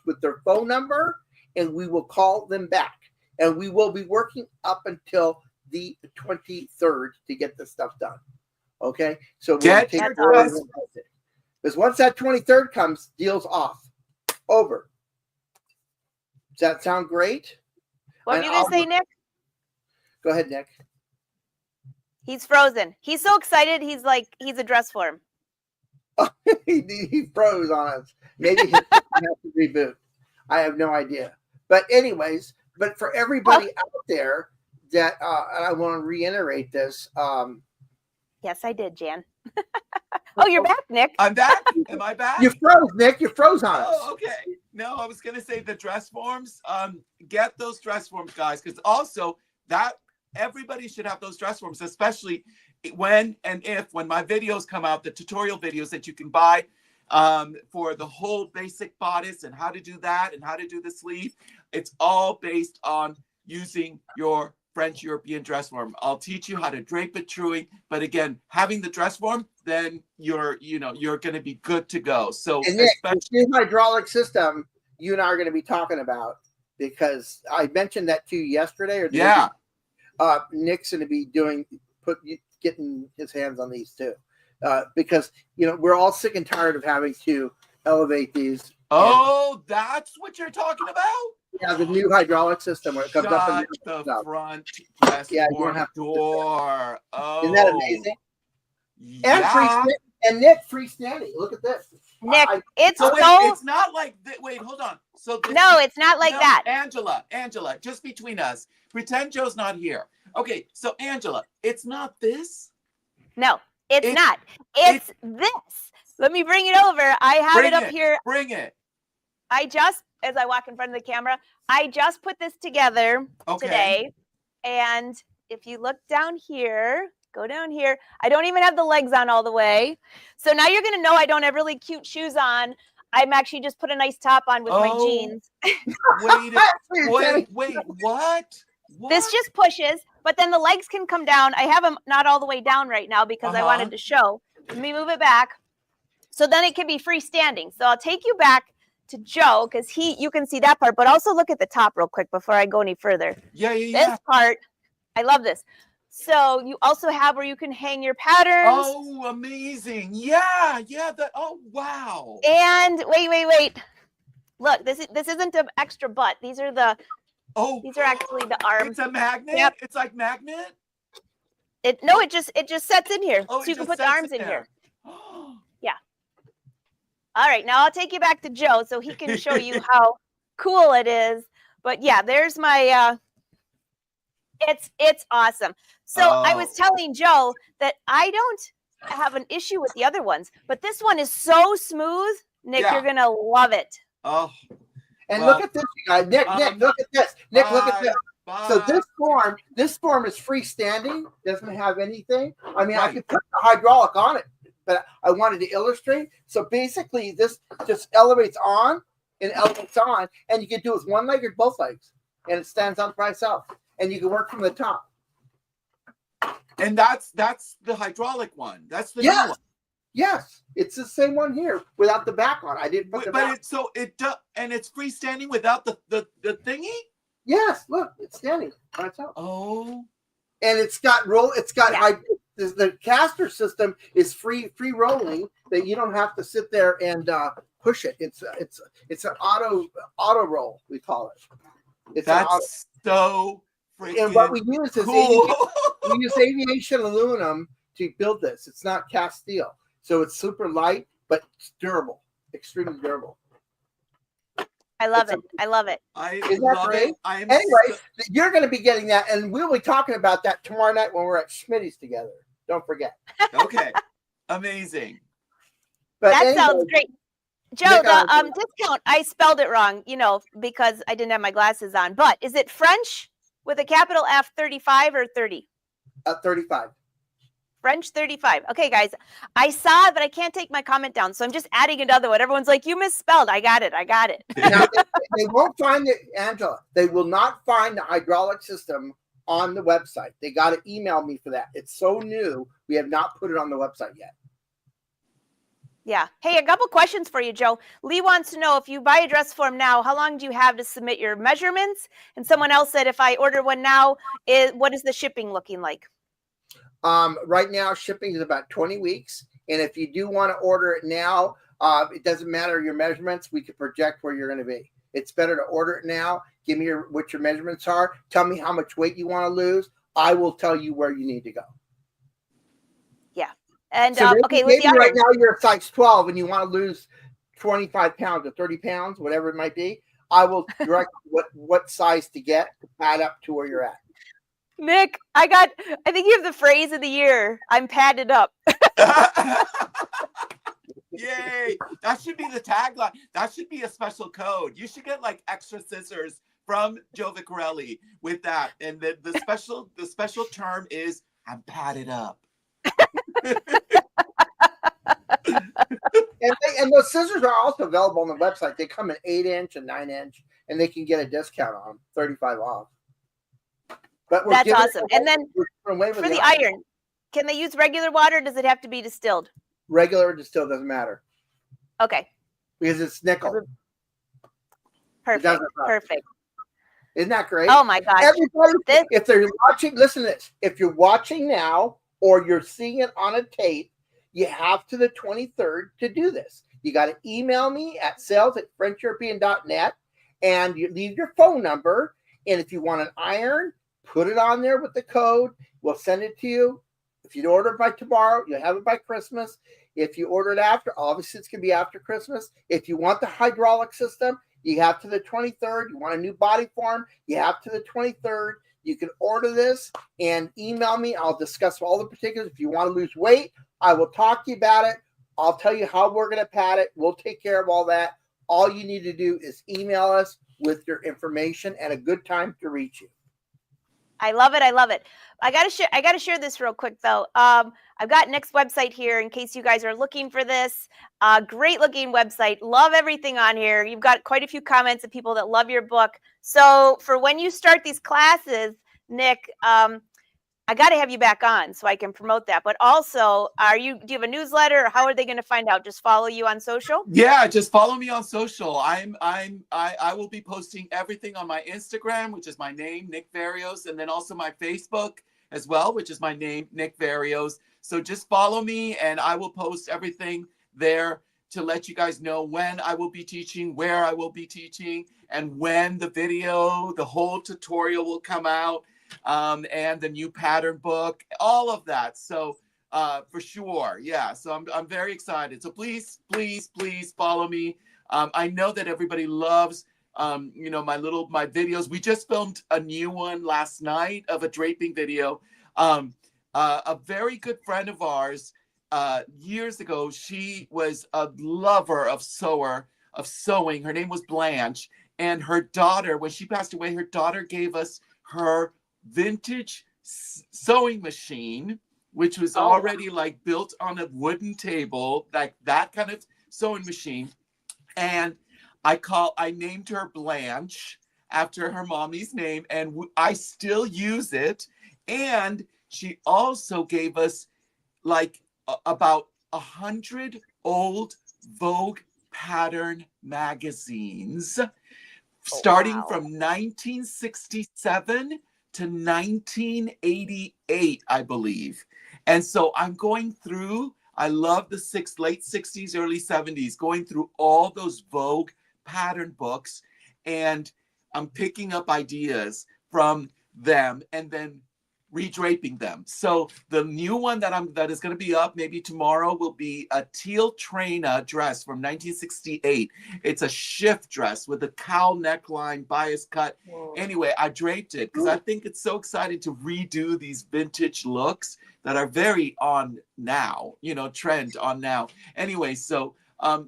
with their phone number, and we will call them back. And we will be working up until the 23rd to get this stuff done. Okay? So we'll take it because once that 23rd comes, deal's off. Over. Does that sound great? What are you going to say, Nick? Go ahead, Nick. He's frozen. He's so excited. He's like, he's a dress form. He froze on us. Maybe he has to reboot. I have no idea. But anyways, but for everybody out there that, and I want to reiterate this. Yes, I did, Jan. Oh, you're back, Nick. I'm back. Am I back? You froze, Nick. You froze on us. Oh, okay. No, I was going to say the dress forms. Get those dress forms, guys, because also that everybody should have those dress forms, especially when my videos come out, the tutorial videos that you can buy for the whole basic bodice and how to do that and how to do the sleeve. It's all based on using your French European dress form. I'll teach you how to drape it truing, but again, having the dress form, then you're going to be good to go. So and Nick, the new hydraulic system you and I are going to be talking about, because I mentioned that to you yesterday. Or Nick's going to be getting his hands on these too, because we're all sick and tired of having to elevate these. Oh, that's what you're talking about? Yeah, the new hydraulic system where it comes up and the front press door. Oh, isn't that amazing? Yeah. And Nick, freestanding. Look at this, Nick. It's not like wait, hold on. So no, it's not like that. Angela, just between us, pretend Joe's not here. Okay, so Angela, it's not this. No, it's not. It's this. Let me bring it over. I have it up here. Bring it. As I walk in front of the camera, I just put this together today. And if you look down here, go down here. I don't even have the legs on all the way. So now you're going to know I don't have really cute shoes on. I'm actually just put a nice top on with my jeans. Wait, what? This just pushes, but then the legs can come down. I have them not all the way down right now because I wanted to show. Let me move it back. So then it can be freestanding. So I'll take you back to Joe, because you can see that part, but also look at the top real quick before I go any further. Yeah. This part, I love this. So you also have where you can hang your patterns. Oh, amazing. Yeah. Oh, wow. And wait. Look, this isn't an extra butt. These are actually the arms. It's a magnet? Yep. It's like magnet? It just sets in here. So you can put the arms in here. Yeah. All right, now I'll take you back to Joe so he can show you how cool it is. But yeah, there's my it's awesome. So I was telling Joe that I don't have an issue with the other ones, but this one is so smooth. Nick, you're gonna love it. Oh. And look at this, you guys. Nick, look at this. Nick, look at this. So this form is freestanding, doesn't have anything. I mean, I could put the hydraulic on it, but I wanted to illustrate. So basically, this just elevates on, and you can do it with one leg or both legs, and it stands up by itself. And you can work from the top. And that's the hydraulic one. That's the new one. Yes, it's the same one here without the back on. I didn't put the back. And it's freestanding without the thingy. Yes, look, it's standing by itself. Oh, and it's got the caster system is free rolling, that you don't have to sit there and push it. It's an auto roll, we call it. That's so freaking and what we use is cool. we use aviation aluminum to build this. It's not cast steel, so it's super light but durable, extremely durable. I love it. I love it. Anyway, you're going to be getting that, and we'll be talking about that tomorrow night when we're at Schmitty's together. Don't forget. Okay. Amazing. But that sounds great. Joe, the discount, I spelled it wrong, because I didn't have my glasses on. But is it French with a capital F 35 or 30? 35. French 35. Okay, guys, I saw it, but I can't take my comment down, so I'm just adding another one. Everyone's like, you misspelled. I got it. Now, they won't find it, Angela. They will not find the hydraulic system on the website. They got to email me for that. It's so new. We have not put it on the website yet. Yeah. Hey, a couple questions for you, Joe. Lee wants to know, if you buy a dress form now, how long do you have to submit your measurements? And someone else said, if I order one now, what is the shipping looking like? Right now, shipping is about 20 weeks. And if you do want to order it now, it doesn't matter your measurements. We can project where you're going to be. It's better to order it now. Give me what your measurements are. Tell me how much weight you want to lose. I will tell you where you need to go. Yeah. And so okay, maybe right now you're a size 12 and you want to lose 25 pounds or 30 pounds, whatever it might be. I will direct what size to get to pad up to where you're at. Nick, I think you have the phrase of the year. I'm padded up. Yay! That should be the tagline. That should be a special code. You should get like extra scissors from Joe Vecchiarelli with that. And the special term is I'm padded up. and those scissors are also available on the website. They come in 8-inch and 9-inch, and they can get a discount on them, 35 off. But that's awesome. And then for the iron, can they use regular water? Or does it have to be distilled? Regular or distilled doesn't matter. Okay. Because it's nickel. Perfect. Perfect. Isn't that great? Oh my gosh. Everybody, if they're watching, listen to this. If you're watching now or you're seeing it on a tape, you have to the 23rd to do this. You got to email me at sales@frencheuropean.net and you leave your phone number. And if you want an iron, put it on there with the code. We'll send it to you. If you order it by tomorrow, you'll have it by Christmas. If you order it after, obviously it's going to be after Christmas. If you want the hydraulic system, you have to the 23rd. You want a new body form, you have to the 23rd. You can order this and email me. I'll discuss all the particulars. If you want to lose weight, I will talk to you about it. I'll tell you how we're going to pad it. We'll take care of all that. All you need to do is email us with your information and a good time to reach you. I love it. I love it. I gotta share this real quick though. I've got Nick's website here in case you guys are looking for this. Great looking website. Love everything on here. You've got quite a few comments of people that love your book. So for when you start these classes, Nick, I got to have you back on so I can promote that. But also, do you have a newsletter, or how are they going to find out? Just follow you on social? Yeah, just follow me on social. I will be posting everything on my Instagram, which is my name, Nick Verreos, and then also my Facebook as well, which is my name, Nick Verreos. So just follow me, and I will post everything there to let you guys know when I will be teaching, where I will be teaching, and when the video, the whole tutorial will come out. And the new pattern book, all of that. So for sure, yeah. So I'm very excited. So please follow me. I know that everybody loves my videos. We just filmed a new one last night of a draping video. A very good friend of ours years ago, she was a lover of sewing. Her name was Blanche, and her daughter, when she passed away, her daughter gave us her vintage sewing machine, which was already like built on a wooden table, like that kind of sewing machine. And I named her Blanche after her mommy's name, and I still use it. And she also gave us like about 100 old Vogue pattern magazines, starting from 1967 to 1988, I believe. And so I'm going through, I love the late 60s, early 70s, going through all those Vogue pattern books, and I'm picking up ideas from them and then redraping them. So the new one that is going to be up maybe tomorrow will be a teal Traina dress from 1968. It's a shift dress with a cowl neckline, bias cut. Whoa. Anyway, I draped it because I think it's so exciting to redo these vintage looks that are very on now, trend on now. Anyway, so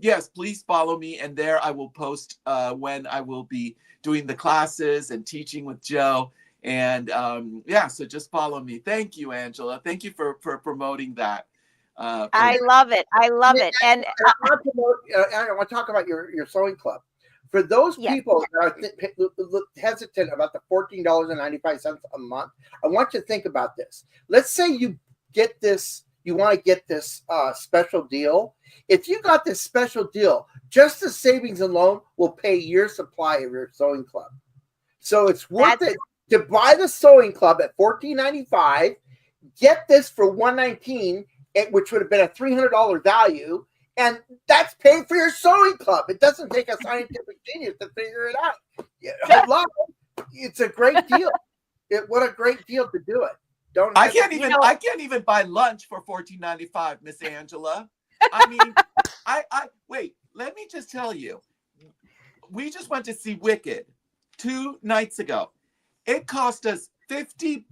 yes, please follow me, and there I will post when I will be doing the classes and teaching with Joe. And yeah, so just follow me. Thank you, Angela. Thank you for promoting that. I love it. I love it. And I want to talk about your sewing club. For those Yes. people that are hesitant about the $14.95 a month, I want you to think about this. Let's say you get this, you want to get this special deal. If you got this special deal, just the savings alone will pay your supply of your sewing club. So it's worth it to buy the sewing club at $14.95, get this for $119, which would have been a $300 value, and that's paying for your sewing club. It doesn't take a scientific genius to figure it out. I love it. It's a great deal. What a great deal to do it. I can't even buy lunch for $14.95, Miss Angela. I mean, I wait. Let me just tell you, we just went to see Wicked 2 nights ago. It cost us $50,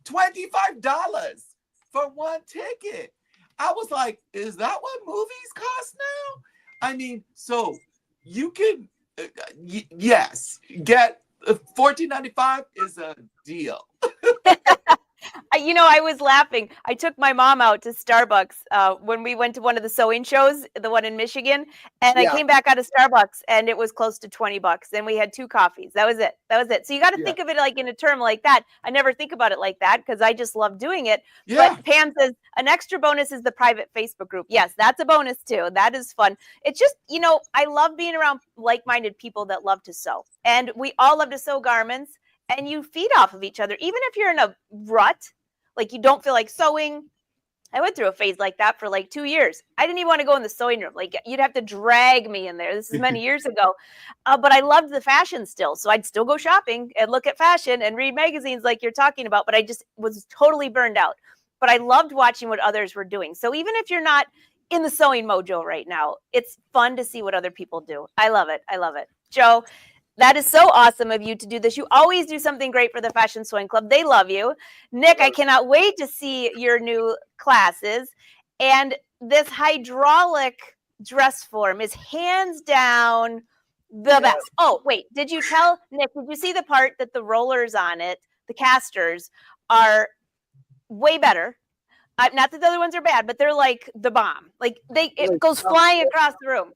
$25 for one ticket. I was like, is that what movies cost now? I mean, so you can, yes, get $14.95 is a deal. I was laughing. I took my mom out to Starbucks when we went to one of the sewing shows, the one in Michigan, and I came back out of Starbucks and it was close to $20. And we had 2 coffees. That was it. So you got to think of it like in a term like that. I never think about it like that because I just love doing it. Yeah. But Pam says an extra bonus is the private Facebook group. Yes, that's a bonus too. That is fun. It's just, I love being around like-minded people that love to sew. And we all love to sew garments. And you feed off of each other, even if you're in a rut, like you don't feel like sewing. I went through a phase like that for like 2 years. I didn't even want to go in the sewing room. Like you'd have to drag me in there. This is many years ago. But I loved the fashion still. So I'd still go shopping and look at fashion and read magazines like you're talking about. But I just was totally burned out. But I loved watching what others were doing. So even if you're not in the sewing mojo right now, it's fun to see what other people do. I love it. I love it. Joe, that is so awesome of you to do this. You always do something great for the Fashion Sewing Club. They love you. Nick, I cannot wait to see your new classes. And this hydraulic dress form is hands down the best. Oh, wait, did you tell Nick, did you see the part that the rollers on it, the casters, are way better? Not that the other ones are bad, but they're like the bomb. Like it goes flying across the room.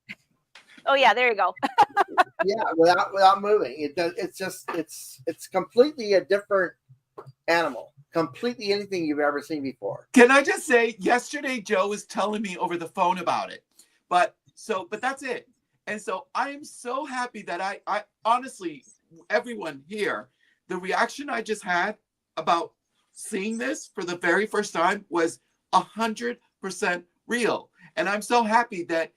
Oh yeah, there you go. Yeah, without moving, it's completely a different animal. Completely anything you've ever seen before. Can I just say, yesterday Joe was telling me over the phone about it, but that's it. And so I am so happy that I honestly, everyone here, the reaction I just had about seeing this for the very first time was 100% real, and I'm so happy that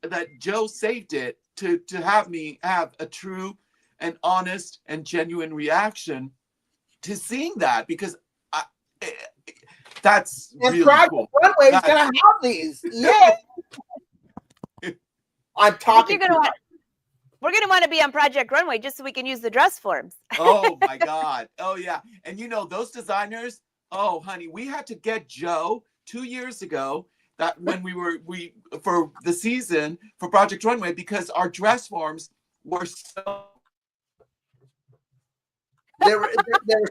that Joe saved it to have me have a true and honest and genuine reaction to seeing that, because that's really cool. Runway is gonna have these. Yeah. I'm talking. We're gonna want to be on Project Runway just so we can use the dress forms. Oh my God. Oh yeah. And those designers, oh honey, we had to get Joe 2 years ago, that when we for the season for Project Runway, because our dress forms were so they were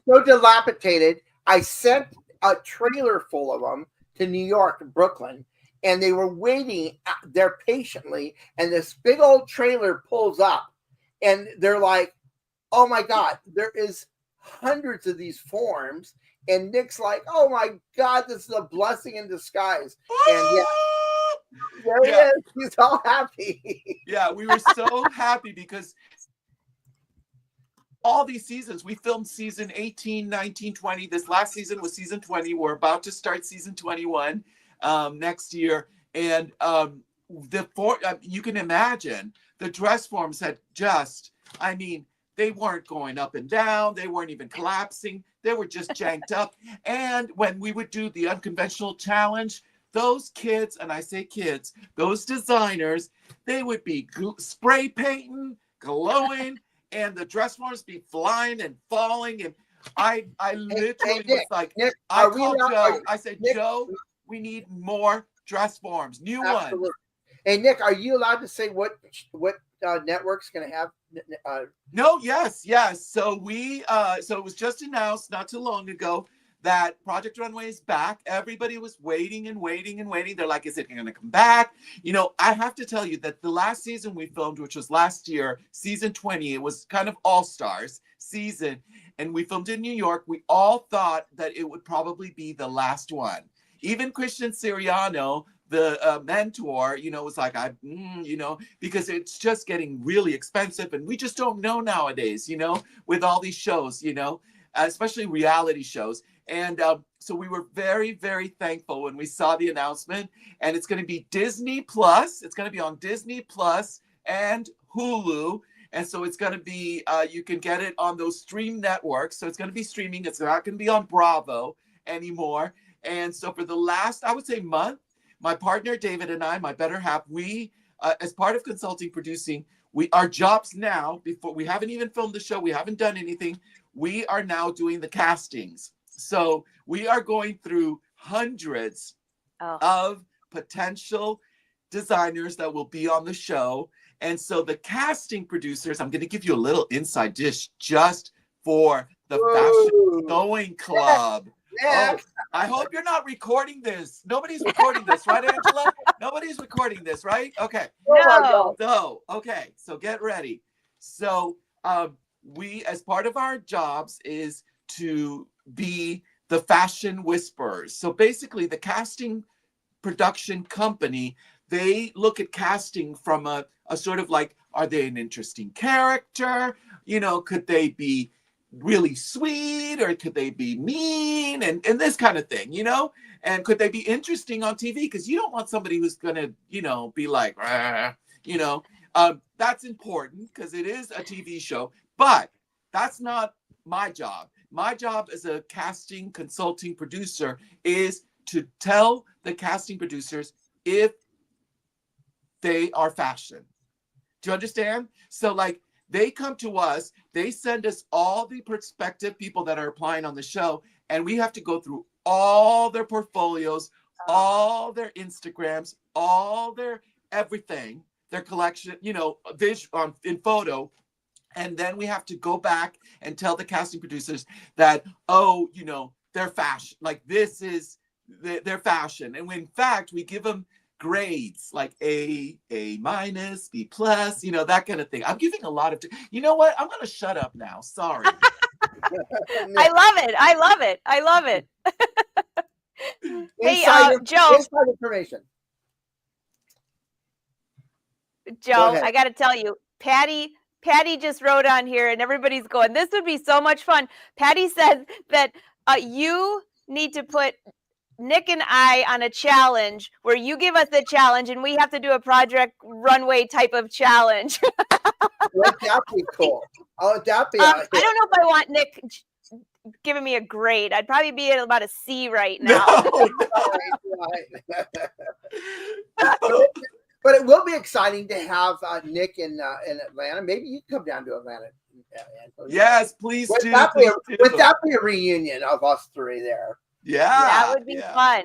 so dilapidated. I sent a trailer full of them to New York, Brooklyn, and they were waiting there patiently. And this big old trailer pulls up, and they're like, "Oh my God, there is hundreds of these forms." And Nick's like, "Oh my God, this is a blessing in disguise." And there he is. He's all happy. Yeah, we were so happy because all these seasons, we filmed season 18, 19, 20. This last season was season 20. We're about to start season 21 next year. And you can imagine the dress forms had they weren't going up and down. They weren't even collapsing. They were just janked up. And when we would do the unconventional challenge, those kids, and I say kids, those designers, they would be spray painting, glowing, and the dress forms be flying and falling. And I literally was like, Nick, I called Joe. I said, Nick, Joe, we need more dress forms, new ones. Hey, Nick, are you allowed to say what networks going to have? No, yes. So so it was just announced not too long ago that Project Runway is back. Everybody was waiting and waiting and waiting. They're like, is it going to come back? I have to tell you that the last season we filmed, which was last year, season 20, it was kind of all-stars season. And we filmed in New York. We all thought that it would probably be the last one. Even Christian Siriano, the mentor, was like, because it's just getting really expensive. And we just don't know nowadays, with all these shows, especially reality shows. And so we were very, very thankful when we saw the announcement. And it's going to be Disney Plus. It's going to be on Disney Plus and Hulu. And so it's going to be, you can get it on those stream networks. So it's going to be streaming. It's not going to be on Bravo anymore. And so for the last, I would say, month, my partner David and I, my better half, we, as part of consulting producing, our jobs now, before we haven't even filmed the show, we haven't done anything, we are now doing the castings. So we are going through hundreds of potential designers that will be on the show. And so the casting producers, I'm going to give you a little inside dish just for the Fashion Sewing Club. Yeah. Oh, I hope you're not recording this. Nobody's recording this, right, Angela? Nobody's recording this, right? Okay. No. So, okay. So get ready. So we, as part of our jobs, is to be the fashion whisperers. So basically, the casting production company, they look at casting from a sort of like, are they an interesting character? Could they be really sweet, or could they be mean, and this kind of thing, and could they be interesting on TV? Because you don't want somebody who's gonna, be like, that's important because it is a TV show, but that's not my job. My job as a casting consulting producer is to tell the casting producers if they are fashion. Do you understand? So like, they come to us, they send us all the prospective people that are applying on the show, and we have to go through all their portfolios, all their Instagrams, all their everything, their collection, in photo. And then we have to go back and tell the casting producers that, they're fashion, like this is their fashion. And when in fact, we give them grades like A minus, B plus, that kind of thing. I'm giving a lot of, you know what? I'm going to shut up now. Sorry. I love it. Hey, Joe. Inside information. Joe, I got to tell you, Patty just wrote on here, and everybody's going, this would be so much fun. Patty says that you need to put Nick and I on a challenge where you give us a challenge and we have to do a Project Runway type of challenge. Wouldn't that be cool? Oh, that'd be I don't know if I want Nick giving me a grade. I'd probably be at about a C right now. No. But it will be exciting to have Nick in Atlanta. Maybe you can come down to Atlanta. Yes, please do. Would that be a reunion of us three there? Yeah, that would be fun.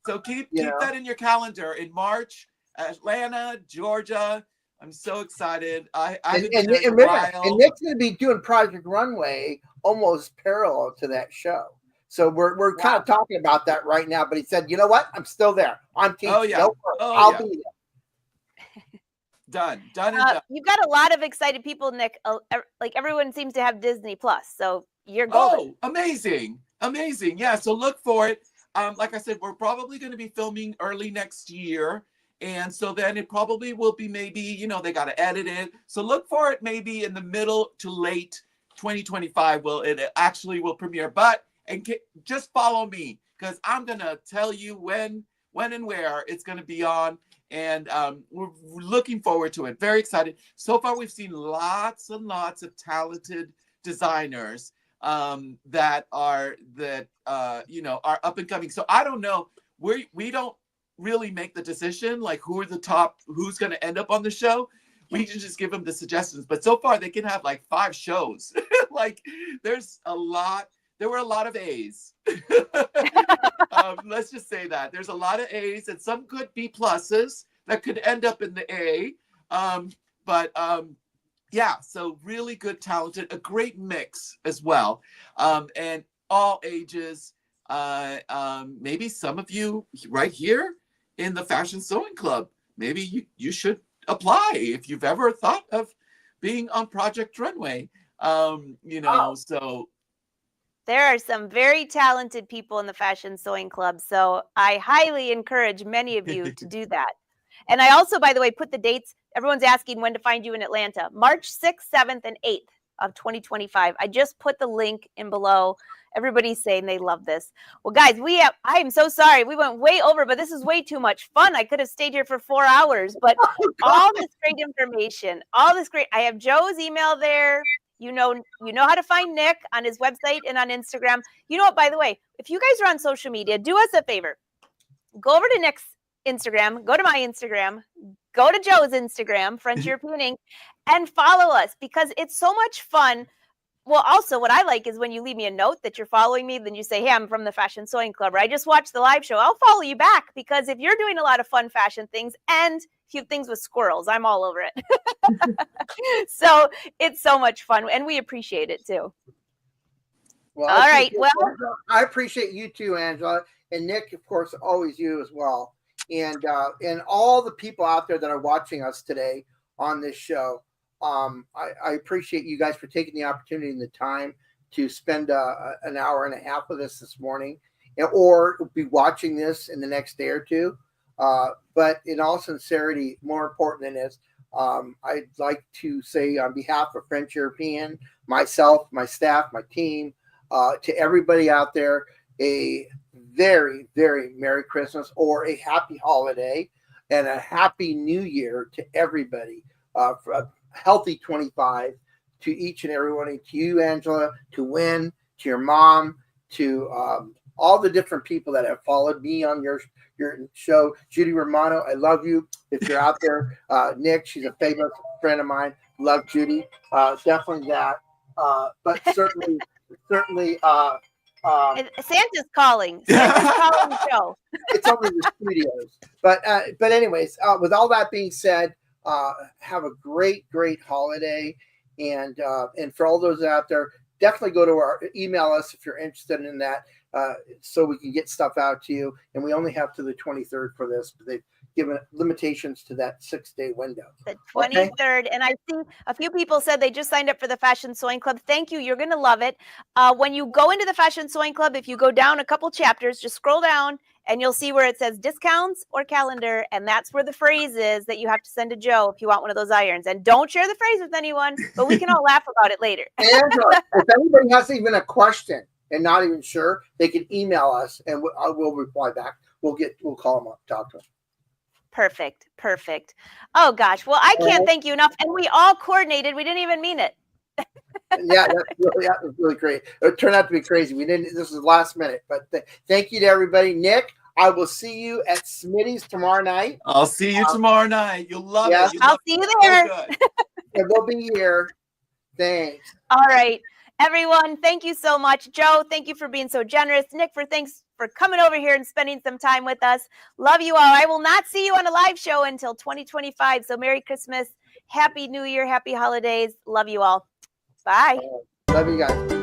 So keep that in your calendar. In March, Atlanta, Georgia. I'm so excited. And Nick's going to be doing Project Runway almost parallel to that show. So we're kind of talking about that right now. But he said, you know what? I'm still there. I'm teaching. Oh, yeah. I'll be there. Done and done. You've got a lot of excited people, Nick. Like everyone seems to have Disney Plus. So you're golden. Oh, amazing. Yeah, so look for it. Like I said, we're probably going to be filming early next year. And so then it probably will be maybe, they got to edit it. So look for it maybe in the middle to late 2025. It actually will premiere. Just follow me because I'm going to tell you when and where it's going to be on. And we're looking forward to it. Very excited. So far, we've seen lots and lots of talented designers that are up and coming. So I don't know. We don't really make the decision like who's going to end up on the show. We can just give them the suggestions. But so far, they can have like 5 shows. Like there were a lot of A's. Let's just say that there's a lot of A's and some good B pluses that could end up in the A. But yeah, so really good, talented, a great mix as well, and all ages. Maybe some of you right here in the Fashion Sewing Club, maybe you should apply if you've ever thought of being on Project Runway. So there are some very talented people in the Fashion Sewing Club, so I highly encourage many of you to do that. And I also, by the way, put the dates. Everyone's asking when to find you in Atlanta. March 6th, 7th, and 8th of 2025. I just put the link in below. Everybody's saying they love this. Well, guys, I am so sorry. We went way over, but this is way too much fun. I could have stayed here for 4 hours, but all this great information, I have Joe's email there. You know how to find Nick on his website and on Instagram. You know what, by the way, if you guys are on social media, do us a favor. Go over to Nick's Instagram, go to my Instagram, go to Joe's Instagram, French European Ink, and follow us because it's so much fun. Well, also what I like is when you leave me a note that you're following me, then you say, hey, I'm from the Fashion Sewing Club, or I just watched the live show. I'll follow you back because if you're doing a lot of fun fashion things and cute things with squirrels, I'm all over it. So it's so much fun and we appreciate it too. Well, all right. Well, I appreciate you too, Angela, and Nick, of course, always you as well. And all the people out there that are watching us today on this show. I appreciate you guys for taking the opportunity and the time to spend an hour and a half with us this morning, or be watching this in the next day or two. But in all sincerity, more important than this, I'd like to say on behalf of French European, myself, my staff, my team, to everybody out there, a very, very Merry Christmas or a happy holiday and a happy New Year to everybody. For a healthy 25 to each and every one, to you, Angela, to Wynn, to your mom, to all the different people that have followed me on your show. Judy Romano, I love you. If you're out there, Nick, she's a famous friend of mine. Love Judy. Definitely that. But certainly. Santa's calling. Santa's calling Joe. It's only the studios. But anyways, with all that being said, have a great holiday, and for all those out there, definitely go to email us if you're interested in that, so we can get stuff out to you. And we only have to the 23rd for this, but they've given limitations to that 6-day window. The 23rd, okay? And I see a few people said they just signed up for the Fashion Sewing Club. Thank you. You're going to love it. When you go into the Fashion Sewing Club, if you go down a couple chapters, just scroll down and you'll see where it says discounts or calendar. And that's where the phrase is that you have to send to Joe if you want one of those irons. And don't share the phrase with anyone, but we can all laugh about it later. And if anybody has even a question and not even sure, they can email us and we'll reply back. We'll call them up, talk to them. Perfect. Oh gosh. Well, I can't thank you enough. And we all coordinated. We didn't even mean it. Yeah, that was really great. It turned out to be crazy. This was last minute, but thank you to everybody. Nick, I will see you at Smitty's tomorrow night. I'll see you tomorrow night. You'll love it. I'll see you there. And we'll be here. Thanks. All right. Everyone, thank you so much. Joe, thank you for being so generous. Nick, thanks for coming over here and spending some time with us. Love you all. I will not see you on a live show until 2025. So Merry Christmas, Happy New Year, Happy Holidays. Love you all. Bye. Love you guys.